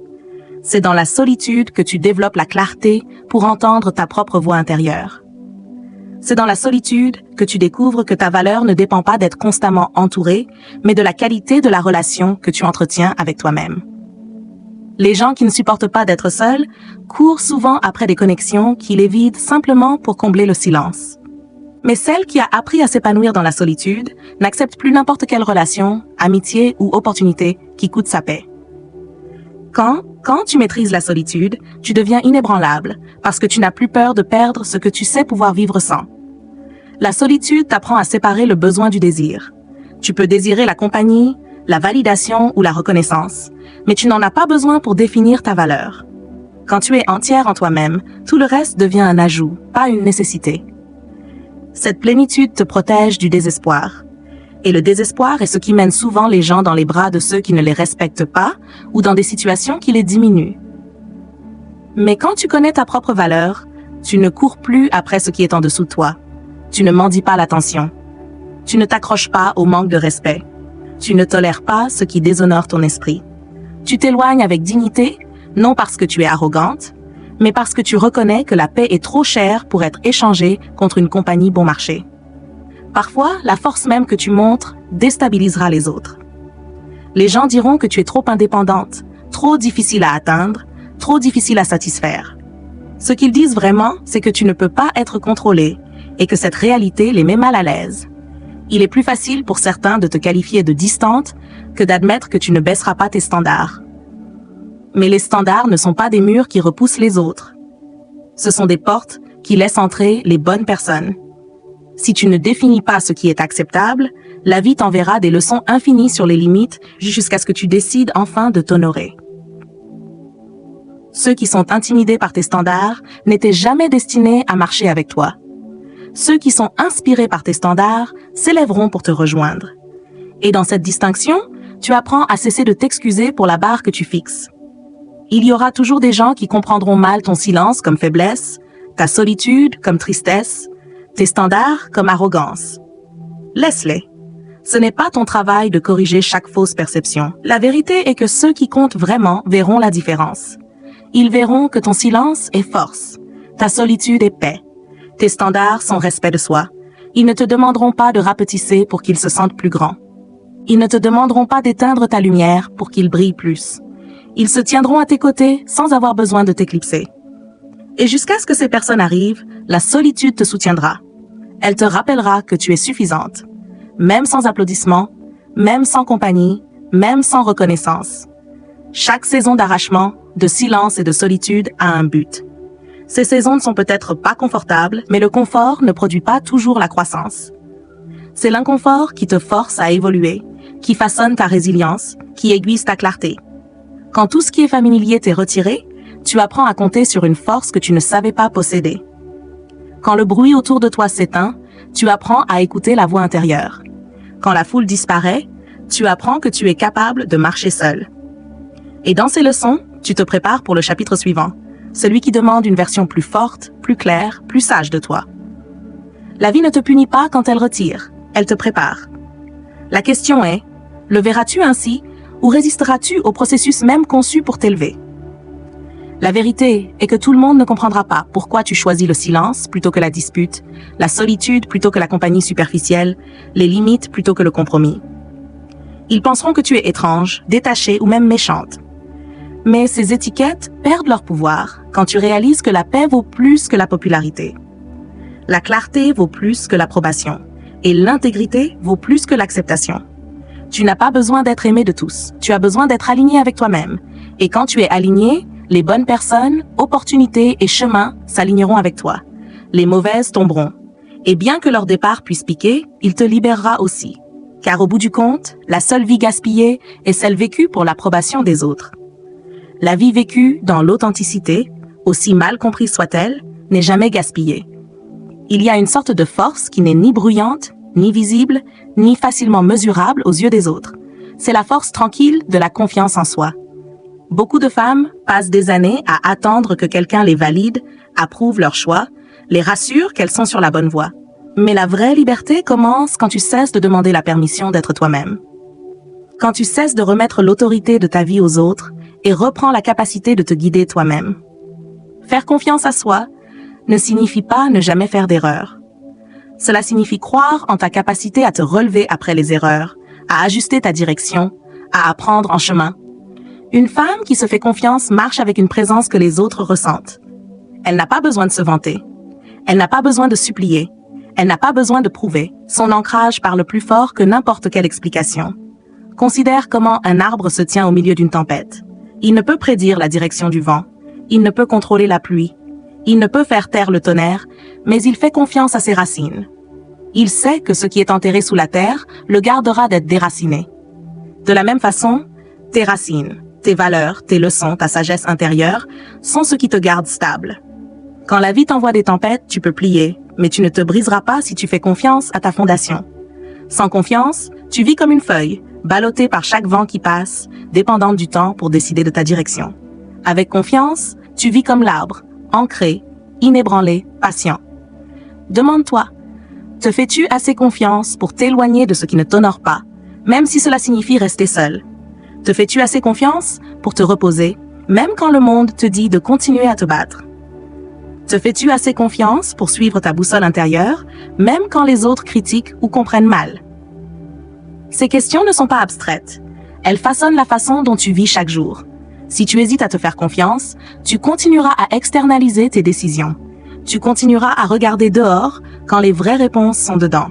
S1: C'est dans la solitude que tu développes la clarté pour entendre ta propre voix intérieure. C'est dans la solitude que tu découvres que ta valeur ne dépend pas d'être constamment entouré, mais de la qualité de la relation que tu entretiens avec toi-même. Les gens qui ne supportent pas d'être seuls courent souvent après des connexions qui les vident simplement pour combler le silence. Mais celle qui a appris à s'épanouir dans la solitude n'accepte plus n'importe quelle relation, amitié ou opportunité qui coûte sa paix. Quand tu maîtrises la solitude, tu deviens inébranlable parce que tu n'as plus peur de perdre ce que tu sais pouvoir vivre sans. La solitude t'apprend à séparer le besoin du désir. Tu peux désirer la compagnie, la validation ou la reconnaissance, mais tu n'en as pas besoin pour définir ta valeur. Quand tu es entière en toi-même, tout le reste devient un ajout, pas une nécessité. Cette plénitude te protège du désespoir. Et le désespoir est ce qui mène souvent les gens dans les bras de ceux qui ne les respectent pas ou dans des situations qui les diminuent. Mais quand tu connais ta propre valeur, tu ne cours plus après ce qui est en dessous de toi. Tu ne mendis pas l'attention. Tu ne t'accroches pas au manque de respect. Tu ne tolères pas ce qui déshonore ton esprit. Tu t'éloignes avec dignité, non parce que tu es arrogante, mais parce que tu reconnais que la paix est trop chère pour être échangée contre une compagnie bon marché. Parfois, la force même que tu montres déstabilisera les autres. Les gens diront que tu es trop indépendante, trop difficile à atteindre, trop difficile à satisfaire. Ce qu'ils disent vraiment, c'est que tu ne peux pas être contrôlée et que cette réalité les met mal à l'aise. Il est plus facile pour certains de te qualifier de distante que d'admettre que tu ne baisseras pas tes standards. Mais les standards ne sont pas des murs qui repoussent les autres. Ce sont des portes qui laissent entrer les bonnes personnes. Si tu ne définis pas ce qui est acceptable, la vie t'enverra des leçons infinies sur les limites jusqu'à ce que tu décides enfin de t'honorer. Ceux qui sont intimidés par tes standards n'étaient jamais destinés à marcher avec toi. Ceux qui sont inspirés par tes standards s'élèveront pour te rejoindre. Et dans cette distinction, tu apprends à cesser de t'excuser pour la barre que tu fixes. Il y aura toujours des gens qui comprendront mal ton silence comme faiblesse, ta solitude comme tristesse, tes standards comme arrogance. Laisse-les. Ce n'est pas ton travail de corriger chaque fausse perception. La vérité est que ceux qui comptent vraiment verront la différence. Ils verront que ton silence est force, ta solitude est paix. Tes standards sont respect de soi. Ils ne te demanderont pas de rapetisser pour qu'ils se sentent plus grands. Ils ne te demanderont pas d'éteindre ta lumière pour qu'ils brillent plus. Ils se tiendront à tes côtés sans avoir besoin de t'éclipser. Et jusqu'à ce que ces personnes arrivent, la solitude te soutiendra. Elle te rappellera que tu es suffisante, même sans applaudissements, même sans compagnie, même sans reconnaissance. Chaque saison d'arrachement, de silence et de solitude a un but. Ces saisons ne sont peut-être pas confortables, mais le confort ne produit pas toujours la croissance. C'est l'inconfort qui te force à évoluer, qui façonne ta résilience, qui aiguise ta clarté. Quand tout ce qui est familier t'est retiré, tu apprends à compter sur une force que tu ne savais pas posséder. Quand le bruit autour de toi s'éteint, tu apprends à écouter la voix intérieure. Quand la foule disparaît, tu apprends que tu es capable de marcher seul. Et dans ces leçons, tu te prépares pour le chapitre suivant, celui qui demande une version plus forte, plus claire, plus sage de toi. La vie ne te punit pas quand elle retire, elle te prépare. La question est, le verras-tu ainsi ou résisteras-tu au processus même conçu pour t'élever? La vérité est que tout le monde ne comprendra pas pourquoi tu choisis le silence plutôt que la dispute, la solitude plutôt que la compagnie superficielle, les limites plutôt que le compromis. Ils penseront que tu es étrange, détachée ou même méchante. Mais ces étiquettes perdent leur pouvoir quand tu réalises que la paix vaut plus que la popularité. La clarté vaut plus que l'approbation. Et l'intégrité vaut plus que l'acceptation. Tu n'as pas besoin d'être aimé de tous. Tu as besoin d'être aligné avec toi-même. Et quand tu es aligné, les bonnes personnes, opportunités et chemins s'aligneront avec toi. Les mauvaises tomberont. Et bien que leur départ puisse piquer, il te libérera aussi. Car au bout du compte, la seule vie gaspillée est celle vécue pour l'approbation des autres. La vie vécue dans l'authenticité, aussi mal comprise soit-elle, n'est jamais gaspillée. Il y a une sorte de force qui n'est ni bruyante, ni visible, ni facilement mesurable aux yeux des autres. C'est la force tranquille de la confiance en soi. Beaucoup de femmes passent des années à attendre que quelqu'un les valide, approuve leur choix, les rassure qu'elles sont sur la bonne voie. Mais la vraie liberté commence quand tu cesses de demander la permission d'être toi-même. Quand tu cesses de remettre l'autorité de ta vie aux autres et reprends la capacité de te guider toi-même. Faire confiance à soi ne signifie pas ne jamais faire d'erreurs. Cela signifie croire en ta capacité à te relever après les erreurs, à ajuster ta direction, à apprendre en chemin. Une femme qui se fait confiance marche avec une présence que les autres ressentent. Elle n'a pas besoin de se vanter. Elle n'a pas besoin de supplier. Elle n'a pas besoin de prouver. Son ancrage parle plus fort que n'importe quelle explication. Considère comment un arbre se tient au milieu d'une tempête. Il ne peut prédire la direction du vent. Il ne peut contrôler la pluie. Il ne peut faire taire le tonnerre, mais il fait confiance à ses racines. Il sait que ce qui est enterré sous la terre le gardera d'être déraciné. De la même façon, tes racines, tes valeurs, tes leçons, ta sagesse intérieure sont ce qui te garde stable. Quand la vie t'envoie des tempêtes, tu peux plier, mais tu ne te briseras pas si tu fais confiance à ta fondation. Sans confiance, tu vis comme une feuille, ballottée par chaque vent qui passe, dépendante du temps pour décider de ta direction. Avec confiance, tu vis comme l'arbre, ancré, inébranlé, patient. Demande-toi, te fais-tu assez confiance pour t'éloigner de ce qui ne t'honore pas, même si cela signifie rester seul? Te fais-tu assez confiance pour te reposer, même quand le monde te dit de continuer à te battre? Te fais-tu assez confiance pour suivre ta boussole intérieure, même quand les autres critiquent ou comprennent mal? Ces questions ne sont pas abstraites. Elles façonnent la façon dont tu vis chaque jour. Si tu hésites à te faire confiance, tu continueras à externaliser tes décisions. Tu continueras à regarder dehors quand les vraies réponses sont dedans.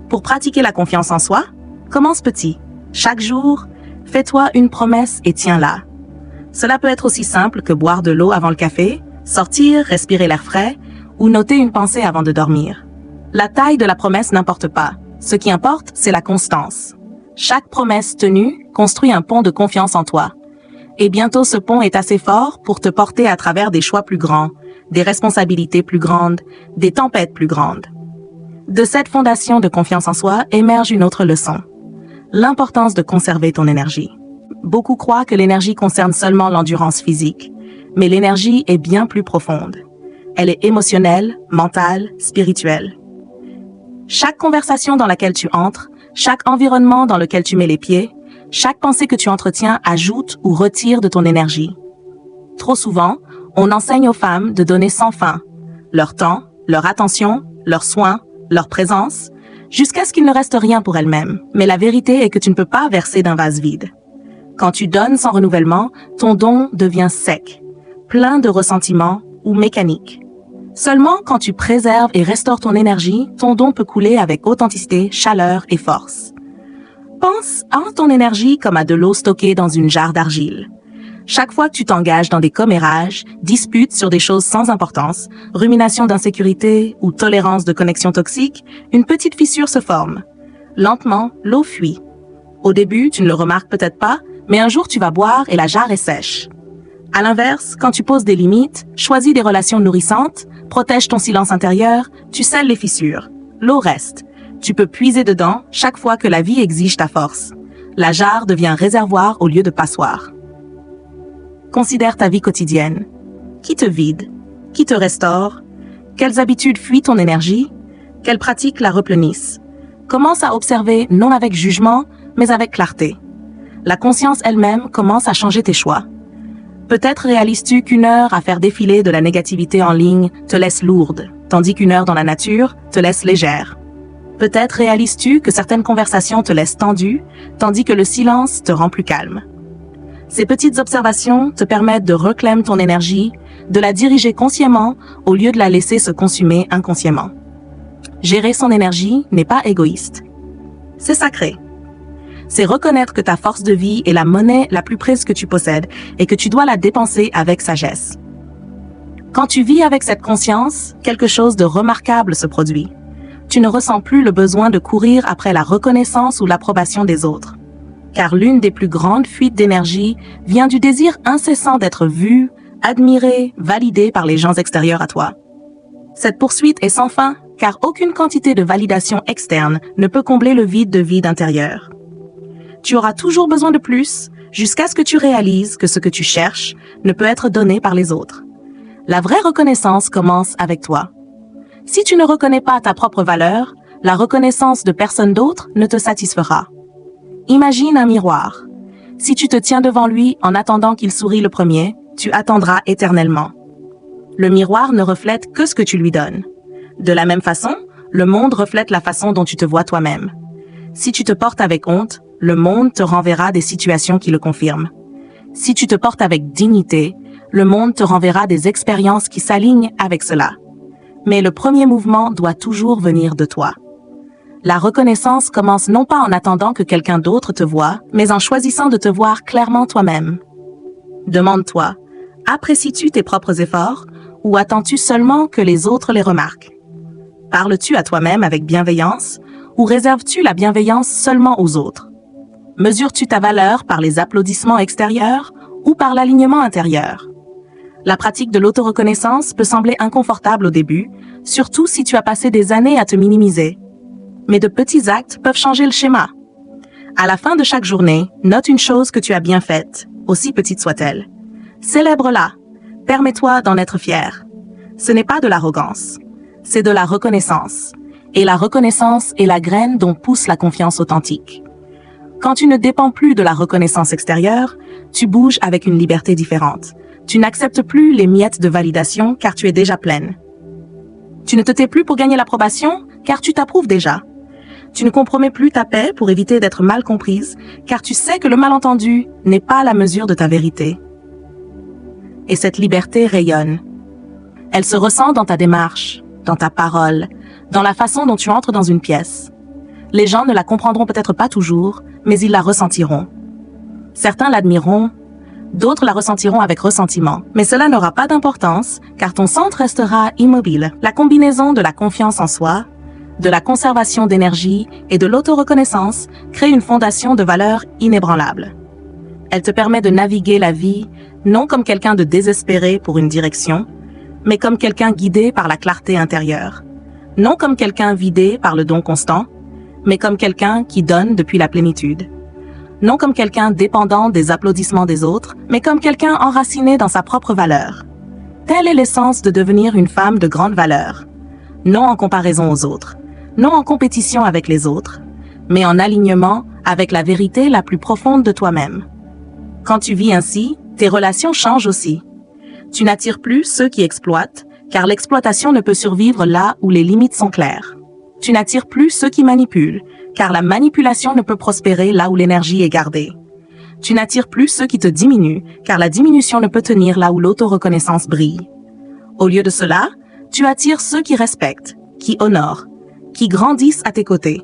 S1: Pour pratiquer la confiance en soi, commence petit. Chaque jour, fais-toi une promesse et tiens-la. Cela peut être aussi simple que boire de l'eau avant le café, sortir, respirer l'air frais ou noter une pensée avant de dormir. La taille de la promesse n'importe pas. Ce qui importe, c'est la constance. Chaque promesse tenue construit un pont de confiance en toi. Et bientôt ce pont est assez fort pour te porter à travers des choix plus grands, des responsabilités plus grandes, des tempêtes plus grandes. De cette fondation de confiance en soi émerge une autre leçon. L'importance de conserver ton énergie. Beaucoup croient que l'énergie concerne seulement l'endurance physique, mais l'énergie est bien plus profonde. Elle est émotionnelle, mentale, spirituelle. Chaque conversation dans laquelle tu entres, chaque environnement dans lequel tu mets les pieds, chaque pensée que tu entretiens ajoute ou retire de ton énergie. Trop souvent, on enseigne aux femmes de donner sans fin, leur temps, leur attention, leurs soins, leur présence, jusqu'à ce qu'il ne reste rien pour elles-mêmes. Mais la vérité est que tu ne peux pas verser d'un vase vide. Quand tu donnes sans renouvellement, ton don devient sec, plein de ressentiments ou mécanique. Seulement quand tu préserves et restaures ton énergie, ton don peut couler avec authenticité, chaleur et force. Pense à ton énergie comme à de l'eau stockée dans une jarre d'argile. Chaque fois que tu t'engages dans des commérages, disputes sur des choses sans importance, rumination d'insécurité ou tolérance de connexions toxiques, une petite fissure se forme. Lentement, l'eau fuit. Au début, tu ne le remarques peut-être pas, mais un jour tu vas boire et la jarre est sèche. À l'inverse, quand tu poses des limites, choisis des relations nourrissantes, protèges ton silence intérieur, tu scelles les fissures. L'eau reste. Tu peux puiser dedans chaque fois que la vie exige ta force. La jarre devient réservoir au lieu de passoire. Considère ta vie quotidienne. Qui te vide? Qui te restaure? Quelles habitudes fuient ton énergie? Quelles pratiques la replenissent? Commence à observer non avec jugement, mais avec clarté. La conscience elle-même commence à changer tes choix. Peut-être réalises-tu qu'une heure à faire défiler de la négativité en ligne te laisse lourde, tandis qu'une heure dans la nature te laisse légère. Peut-être réalises-tu que certaines conversations te laissent tendue, tandis que le silence te rend plus calme. Ces petites observations te permettent de reclaimer ton énergie, de la diriger consciemment au lieu de la laisser se consumer inconsciemment. Gérer son énergie n'est pas égoïste. C'est sacré. C'est reconnaître que ta force de vie est la monnaie la plus précieuse que tu possèdes et que tu dois la dépenser avec sagesse. Quand tu vis avec cette conscience, quelque chose de remarquable se produit. Tu ne ressens plus le besoin de courir après la reconnaissance ou l'approbation des autres. Car l'une des plus grandes fuites d'énergie vient du désir incessant d'être vu, admiré, validé par les gens extérieurs à toi. Cette poursuite est sans fin, car aucune quantité de validation externe ne peut combler le vide intérieur. Tu auras toujours besoin de plus, jusqu'à ce que tu réalises que ce que tu cherches ne peut être donné par les autres. La vraie reconnaissance commence avec toi. Si tu ne reconnais pas ta propre valeur, la reconnaissance de personne d'autre ne te satisfera. Imagine un miroir. Si tu te tiens devant lui en attendant qu'il sourie le premier, tu attendras éternellement. Le miroir ne reflète que ce que tu lui donnes. De la même façon, le monde reflète la façon dont tu te vois toi-même. Si tu te portes avec honte, le monde te renverra des situations qui le confirment. Si tu te portes avec dignité, le monde te renverra des expériences qui s'alignent avec cela. Mais le premier mouvement doit toujours venir de toi. La reconnaissance commence non pas en attendant que quelqu'un d'autre te voie, mais en choisissant de te voir clairement toi-même. Demande-toi, apprécies-tu tes propres efforts ou attends-tu seulement que les autres les remarquent? Parles-tu à toi-même avec bienveillance ou réserves-tu la bienveillance seulement aux autres? Mesures-tu ta valeur par les applaudissements extérieurs ou par l'alignement intérieur? La pratique de l'autoreconnaissance peut sembler inconfortable au début, surtout si tu as passé des années à te minimiser. Mais de petits actes peuvent changer le schéma. À la fin de chaque journée, note une chose que tu as bien faite, aussi petite soit-elle. Célèbre-la. Permets-toi d'en être fier. Ce n'est pas de l'arrogance, c'est de la reconnaissance. Et la reconnaissance est la graine dont pousse la confiance authentique. Quand tu ne dépends plus de la reconnaissance extérieure, tu bouges avec une liberté différente. Tu n'acceptes plus les miettes de validation car tu es déjà pleine. Tu ne te tais plus pour gagner l'approbation car tu t'approuves déjà. Tu ne compromets plus ta paix pour éviter d'être mal comprise car tu sais que le malentendu n'est pas la mesure de ta vérité. Et cette liberté rayonne. Elle se ressent dans ta démarche, dans ta parole, dans la façon dont tu entres dans une pièce. Les gens ne la comprendront peut-être pas toujours, mais ils la ressentiront. Certains l'admireront, d'autres la ressentiront avec ressentiment. Mais cela n'aura pas d'importance, car ton centre restera immobile. La combinaison de la confiance en soi, de la conservation d'énergie et de l'autoreconnaissance crée une fondation de valeurs inébranlables. Elle te permet de naviguer la vie, non comme quelqu'un de désespéré pour une direction, mais comme quelqu'un guidé par la clarté intérieure. Non comme quelqu'un vidé par le don constant, mais comme quelqu'un qui donne depuis la plénitude. Non comme quelqu'un dépendant des applaudissements des autres, mais comme quelqu'un enraciné dans sa propre valeur. Telle est l'essence de devenir une femme de grande valeur. Non en comparaison aux autres, non en compétition avec les autres, mais en alignement avec la vérité la plus profonde de toi-même. Quand tu vis ainsi, tes relations changent aussi. Tu n'attires plus ceux qui exploitent, car l'exploitation ne peut survivre là où les limites sont claires. Tu n'attires plus ceux qui manipulent, car la manipulation ne peut prospérer là où l'énergie est gardée. Tu n'attires plus ceux qui te diminuent, car la diminution ne peut tenir là où l'autoreconnaissance brille. Au lieu de cela, tu attires ceux qui respectent, qui honorent, qui grandissent à tes côtés.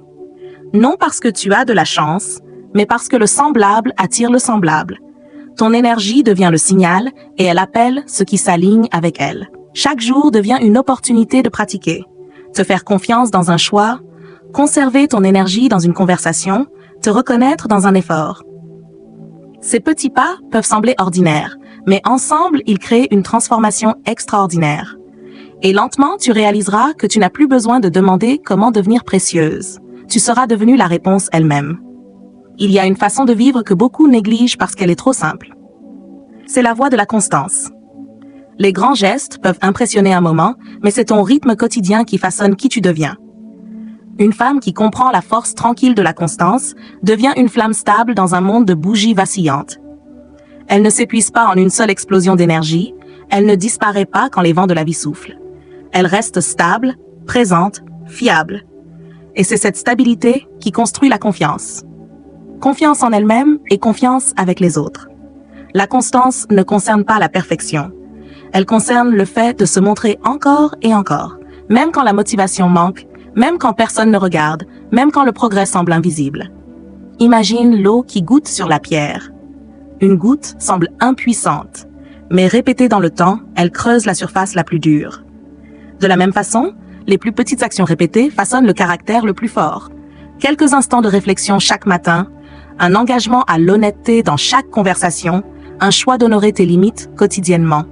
S1: Non parce que tu as de la chance, mais parce que le semblable attire le semblable. Ton énergie devient le signal et elle appelle ce qui s'aligne avec elle. Chaque jour devient une opportunité de pratiquer. Te faire confiance dans un choix, conserver ton énergie dans une conversation, te reconnaître dans un effort. Ces petits pas peuvent sembler ordinaires, mais ensemble, ils créent une transformation extraordinaire. Et lentement, tu réaliseras que tu n'as plus besoin de demander comment devenir précieuse. Tu seras devenue la réponse elle-même. Il y a une façon de vivre que beaucoup négligent parce qu'elle est trop simple. C'est la voie de la constance. Les grands gestes peuvent impressionner un moment, mais c'est ton rythme quotidien qui façonne qui tu deviens. Une femme qui comprend la force tranquille de la constance devient une flamme stable dans un monde de bougies vacillantes. Elle ne s'épuise pas en une seule explosion d'énergie, elle ne disparaît pas quand les vents de la vie soufflent. Elle reste stable, présente, fiable. Et c'est cette stabilité qui construit la confiance. Confiance en elle-même et confiance avec les autres. La constance ne concerne pas la perfection. Elle concerne le fait de se montrer encore et encore, même quand la motivation manque, même quand personne ne regarde, même quand le progrès semble invisible. Imagine l'eau qui goutte sur la pierre. Une goutte semble impuissante, mais répétée dans le temps, elle creuse la surface la plus dure. De la même façon, les plus petites actions répétées façonnent le caractère le plus fort. Quelques instants de réflexion chaque matin, un engagement à l'honnêteté dans chaque conversation, un choix d'honorer tes limites quotidiennement.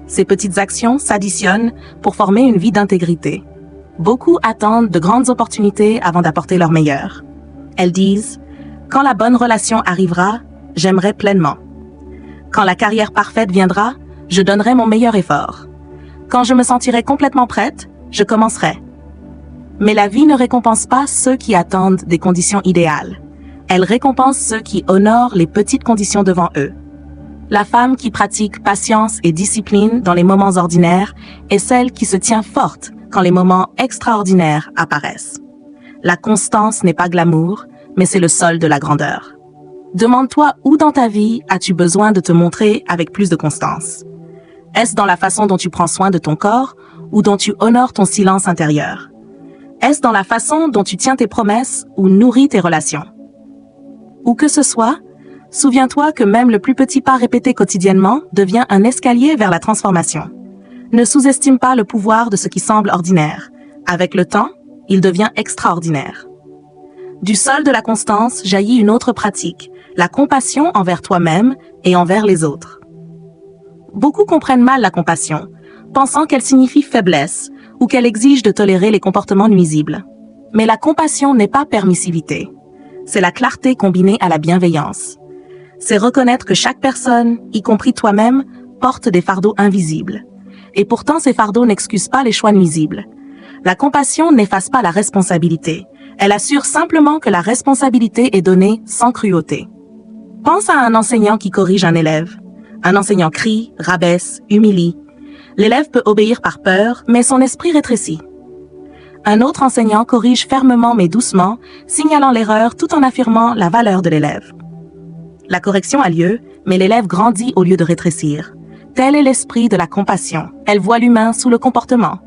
S1: Ces petites actions s'additionnent pour former une vie d'intégrité. Beaucoup attendent de grandes opportunités avant d'apporter leur meilleur. Elles disent « Quand la bonne relation arrivera, j'aimerai pleinement. Quand la carrière parfaite viendra, je donnerai mon meilleur effort. Quand je me sentirai complètement prête, je commencerai. » Mais la vie ne récompense pas ceux qui attendent des conditions idéales. Elle récompense ceux qui honorent les petites conditions devant eux. La femme qui pratique patience et discipline dans les moments ordinaires est celle qui se tient forte quand les moments extraordinaires apparaissent. La constance n'est pas glamour, mais c'est le sol de la grandeur. Demande-toi où dans ta vie as-tu besoin de te montrer avec plus de constance? Est-ce dans la façon dont tu prends soin de ton corps ou dont tu honores ton silence intérieur? Est-ce dans la façon dont tu tiens tes promesses ou nourris tes relations? Où que ce soit, souviens-toi que même le plus petit pas répété quotidiennement devient un escalier vers la transformation. Ne sous-estime pas le pouvoir de ce qui semble ordinaire. Avec le temps, il devient extraordinaire. Du sol de la constance jaillit une autre pratique, la compassion envers toi-même et envers les autres. Beaucoup comprennent mal la compassion, pensant qu'elle signifie faiblesse ou qu'elle exige de tolérer les comportements nuisibles. Mais la compassion n'est pas permissivité. C'est la clarté combinée à la bienveillance. C'est reconnaître que chaque personne, y compris toi-même, porte des fardeaux invisibles. Et pourtant, ces fardeaux n'excusent pas les choix nuisibles. La compassion n'efface pas la responsabilité. Elle assure simplement que la responsabilité est donnée sans cruauté. Pense à un enseignant qui corrige un élève. Un enseignant crie, rabaisse, humilie. L'élève peut obéir par peur, mais son esprit rétrécit. Un autre enseignant corrige fermement mais doucement, signalant l'erreur tout en affirmant la valeur de l'élève. La correction a lieu, mais l'élève grandit au lieu de rétrécir. Tel est l'esprit de la compassion. Elle voit l'humain sous le comportement.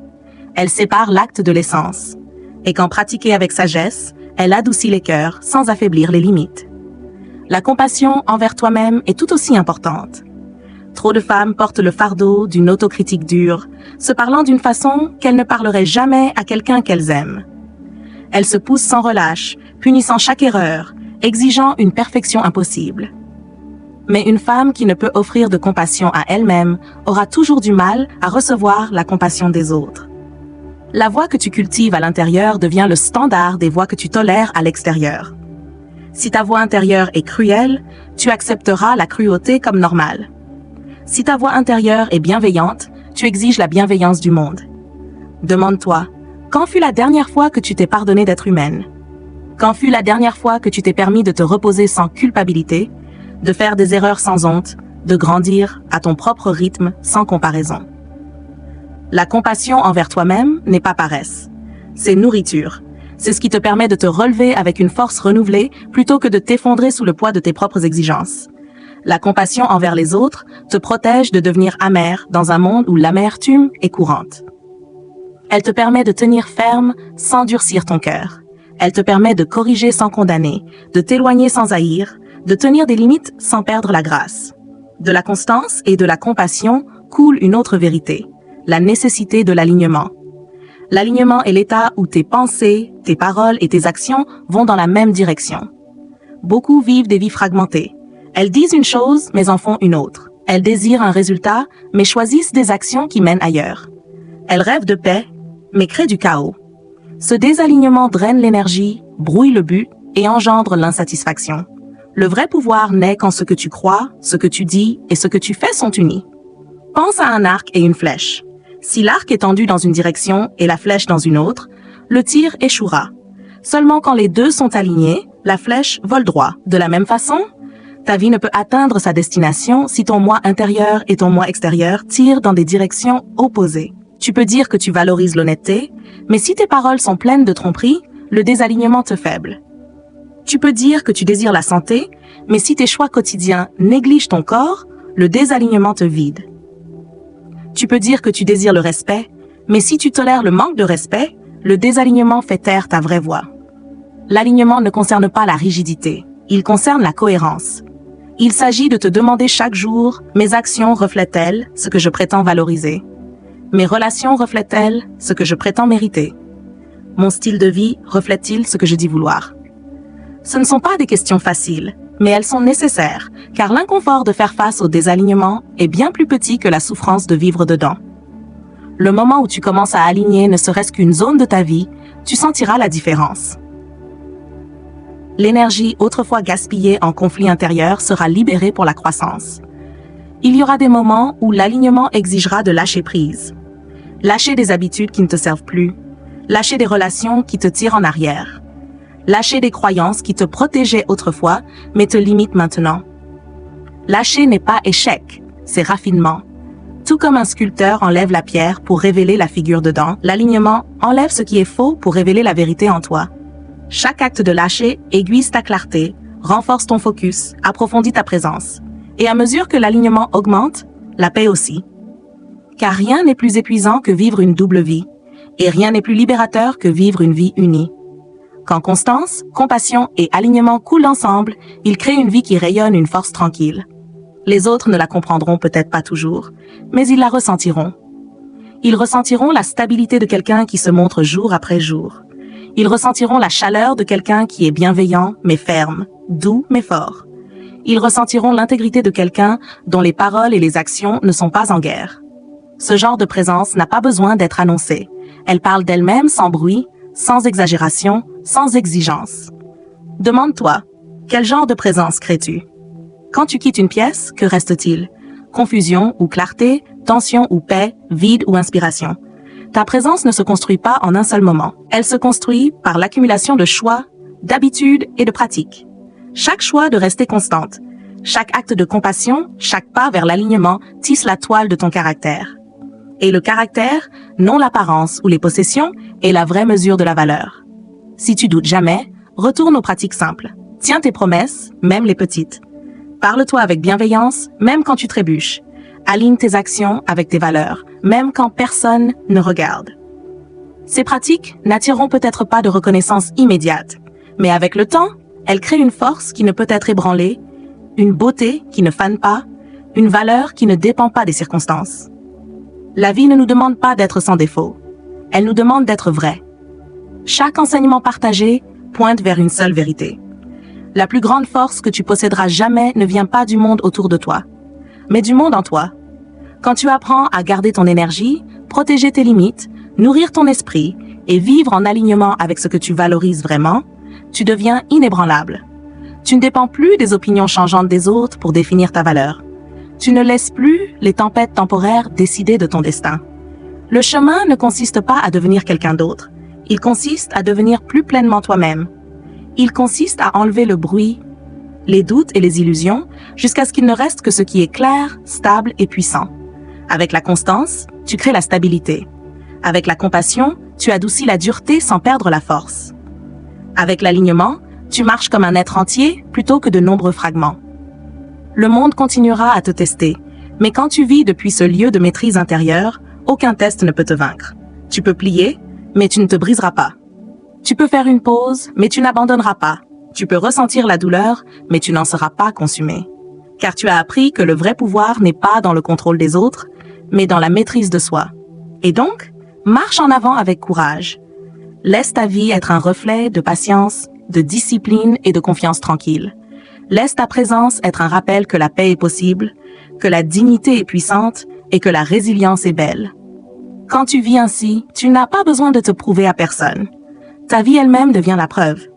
S1: Elle sépare l'acte de l'essence. Et quand pratiquée avec sagesse, elle adoucit les cœurs sans affaiblir les limites. La compassion envers toi-même est tout aussi importante. Trop de femmes portent le fardeau d'une autocritique dure, se parlant d'une façon qu'elles ne parleraient jamais à quelqu'un qu'elles aiment. Elles se poussent sans relâche, punissant chaque erreur, exigeant une perfection impossible. Mais une femme qui ne peut offrir de compassion à elle-même aura toujours du mal à recevoir la compassion des autres. La voix que tu cultives à l'intérieur devient le standard des voix que tu tolères à l'extérieur. Si ta voix intérieure est cruelle, tu accepteras la cruauté comme normale. Si ta voix intérieure est bienveillante, tu exiges la bienveillance du monde. Demande-toi, quand fut la dernière fois que tu t'es pardonné d'être humaine? Quand fut la dernière fois que tu t'es permis de te reposer sans culpabilité, de faire des erreurs sans honte, de grandir à ton propre rythme sans comparaison? La compassion envers toi-même n'est pas paresse. C'est nourriture. C'est ce qui te permet de te relever avec une force renouvelée plutôt que de t'effondrer sous le poids de tes propres exigences. La compassion envers les autres te protège de devenir amer dans un monde où l'amertume est courante. Elle te permet de tenir ferme sans durcir ton cœur. Elle te permet de corriger sans condamner, de t'éloigner sans haïr, de tenir des limites sans perdre la grâce. De la constance et de la compassion coule une autre vérité, la nécessité de l'alignement. L'alignement est l'état où tes pensées, tes paroles et tes actions vont dans la même direction. Beaucoup vivent des vies fragmentées. Elles disent une chose, mais en font une autre. Elles désirent un résultat, mais choisissent des actions qui mènent ailleurs. Elles rêvent de paix, mais créent du chaos. Ce désalignement draine l'énergie, brouille le but et engendre l'insatisfaction. Le vrai pouvoir naît quand ce que tu crois, ce que tu dis et ce que tu fais sont unis. Pense à un arc et une flèche. Si l'arc est tendu dans une direction et la flèche dans une autre, le tir échouera. Seulement quand les deux sont alignés, la flèche vole droit. De la même façon, ta vie ne peut atteindre sa destination si ton moi intérieur et ton moi extérieur tirent dans des directions opposées. Tu peux dire que tu valorises l'honnêteté, mais si tes paroles sont pleines de tromperies, le désalignement te faible. Tu peux dire que tu désires la santé, mais si tes choix quotidiens négligent ton corps, le désalignement te vide. Tu peux dire que tu désires le respect, mais si tu tolères le manque de respect, le désalignement fait taire ta vraie voix. L'alignement ne concerne pas la rigidité, il concerne la cohérence. Il s'agit de te demander chaque jour, mes actions reflètent-elles ce que je prétends valoriser? Mes relations reflètent-elles ce que je prétends mériter? Mon style de vie reflète-t-il ce que je dis vouloir? Ce ne sont pas des questions faciles, mais elles sont nécessaires, car l'inconfort de faire face au désalignement est bien plus petit que la souffrance de vivre dedans. Le moment où tu commences à aligner ne serait-ce qu'une zone de ta vie, tu sentiras la différence. L'énergie autrefois gaspillée en conflit intérieur sera libérée pour la croissance. Il y aura des moments où l'alignement exigera de lâcher prise. Lâcher des habitudes qui ne te servent plus. Lâcher des relations qui te tirent en arrière. Lâcher des croyances qui te protégeaient autrefois, mais te limitent maintenant. Lâcher n'est pas échec, c'est raffinement. Tout comme un sculpteur enlève la pierre pour révéler la figure dedans, l'alignement enlève ce qui est faux pour révéler la vérité en toi. Chaque acte de lâcher aiguise ta clarté, renforce ton focus, approfondit ta présence. Et à mesure que l'alignement augmente, la paix aussi. Car rien n'est plus épuisant que vivre une double vie, et rien n'est plus libérateur que vivre une vie unie. Quand constance, compassion et alignement coulent ensemble, ils créent une vie qui rayonne une force tranquille. Les autres ne la comprendront peut-être pas toujours, mais ils la ressentiront. Ils ressentiront la stabilité de quelqu'un qui se montre jour après jour. Ils ressentiront la chaleur de quelqu'un qui est bienveillant mais ferme, doux mais fort. Ils ressentiront l'intégrité de quelqu'un dont les paroles et les actions ne sont pas en guerre. Ce genre de présence n'a pas besoin d'être annoncée. Elle parle d'elle-même sans bruit, sans exagération, sans exigence. Demande-toi, quel genre de présence crées-tu? Quand tu quittes une pièce, que reste-t-il? Confusion ou clarté, tension ou paix, vide ou inspiration? Ta présence ne se construit pas en un seul moment. Elle se construit par l'accumulation de choix, d'habitudes et de pratiques. Chaque choix de rester constante, chaque acte de compassion, chaque pas vers l'alignement tisse la toile de ton caractère. Et le caractère, non l'apparence ou les possessions, est la vraie mesure de la valeur. Si tu doutes jamais, retourne aux pratiques simples. Tiens tes promesses, même les petites. Parle-toi avec bienveillance, même quand tu trébuches. Aligne tes actions avec tes valeurs, même quand personne ne regarde. Ces pratiques n'attireront peut-être pas de reconnaissance immédiate, mais avec le temps, elles créent une force qui ne peut être ébranlée, une beauté qui ne fane pas, une valeur qui ne dépend pas des circonstances. La vie ne nous demande pas d'être sans défaut. Elle nous demande d'être vrai. Chaque enseignement partagé pointe vers une seule vérité. La plus grande force que tu posséderas jamais ne vient pas du monde autour de toi, mais du monde en toi. Quand tu apprends à garder ton énergie, protéger tes limites, nourrir ton esprit et vivre en alignement avec ce que tu valorises vraiment, tu deviens inébranlable. Tu ne dépends plus des opinions changeantes des autres pour définir ta valeur. Tu ne laisses plus les tempêtes temporaires décider de ton destin. Le chemin ne consiste pas à devenir quelqu'un d'autre. Il consiste à devenir plus pleinement toi-même. Il consiste à enlever le bruit, les doutes et les illusions jusqu'à ce qu'il ne reste que ce qui est clair, stable et puissant. Avec la constance, tu crées la stabilité. Avec la compassion, tu adoucis la dureté sans perdre la force. Avec l'alignement, tu marches comme un être entier plutôt que de nombreux fragments. Le monde continuera à te tester, mais quand tu vis depuis ce lieu de maîtrise intérieure, aucun test ne peut te vaincre. Tu peux plier, mais tu ne te briseras pas. Tu peux faire une pause, mais tu n'abandonneras pas. Tu peux ressentir la douleur, mais tu n'en seras pas consumé. Car tu as appris que le vrai pouvoir n'est pas dans le contrôle des autres, mais dans la maîtrise de soi. Et donc, marche en avant avec courage. Laisse ta vie être un reflet de patience, de discipline et de confiance tranquille. Laisse ta présence être un rappel que la paix est possible, que la dignité est puissante et que la résilience est belle. Quand tu vis ainsi, tu n'as pas besoin de te prouver à personne. Ta vie elle-même devient la preuve.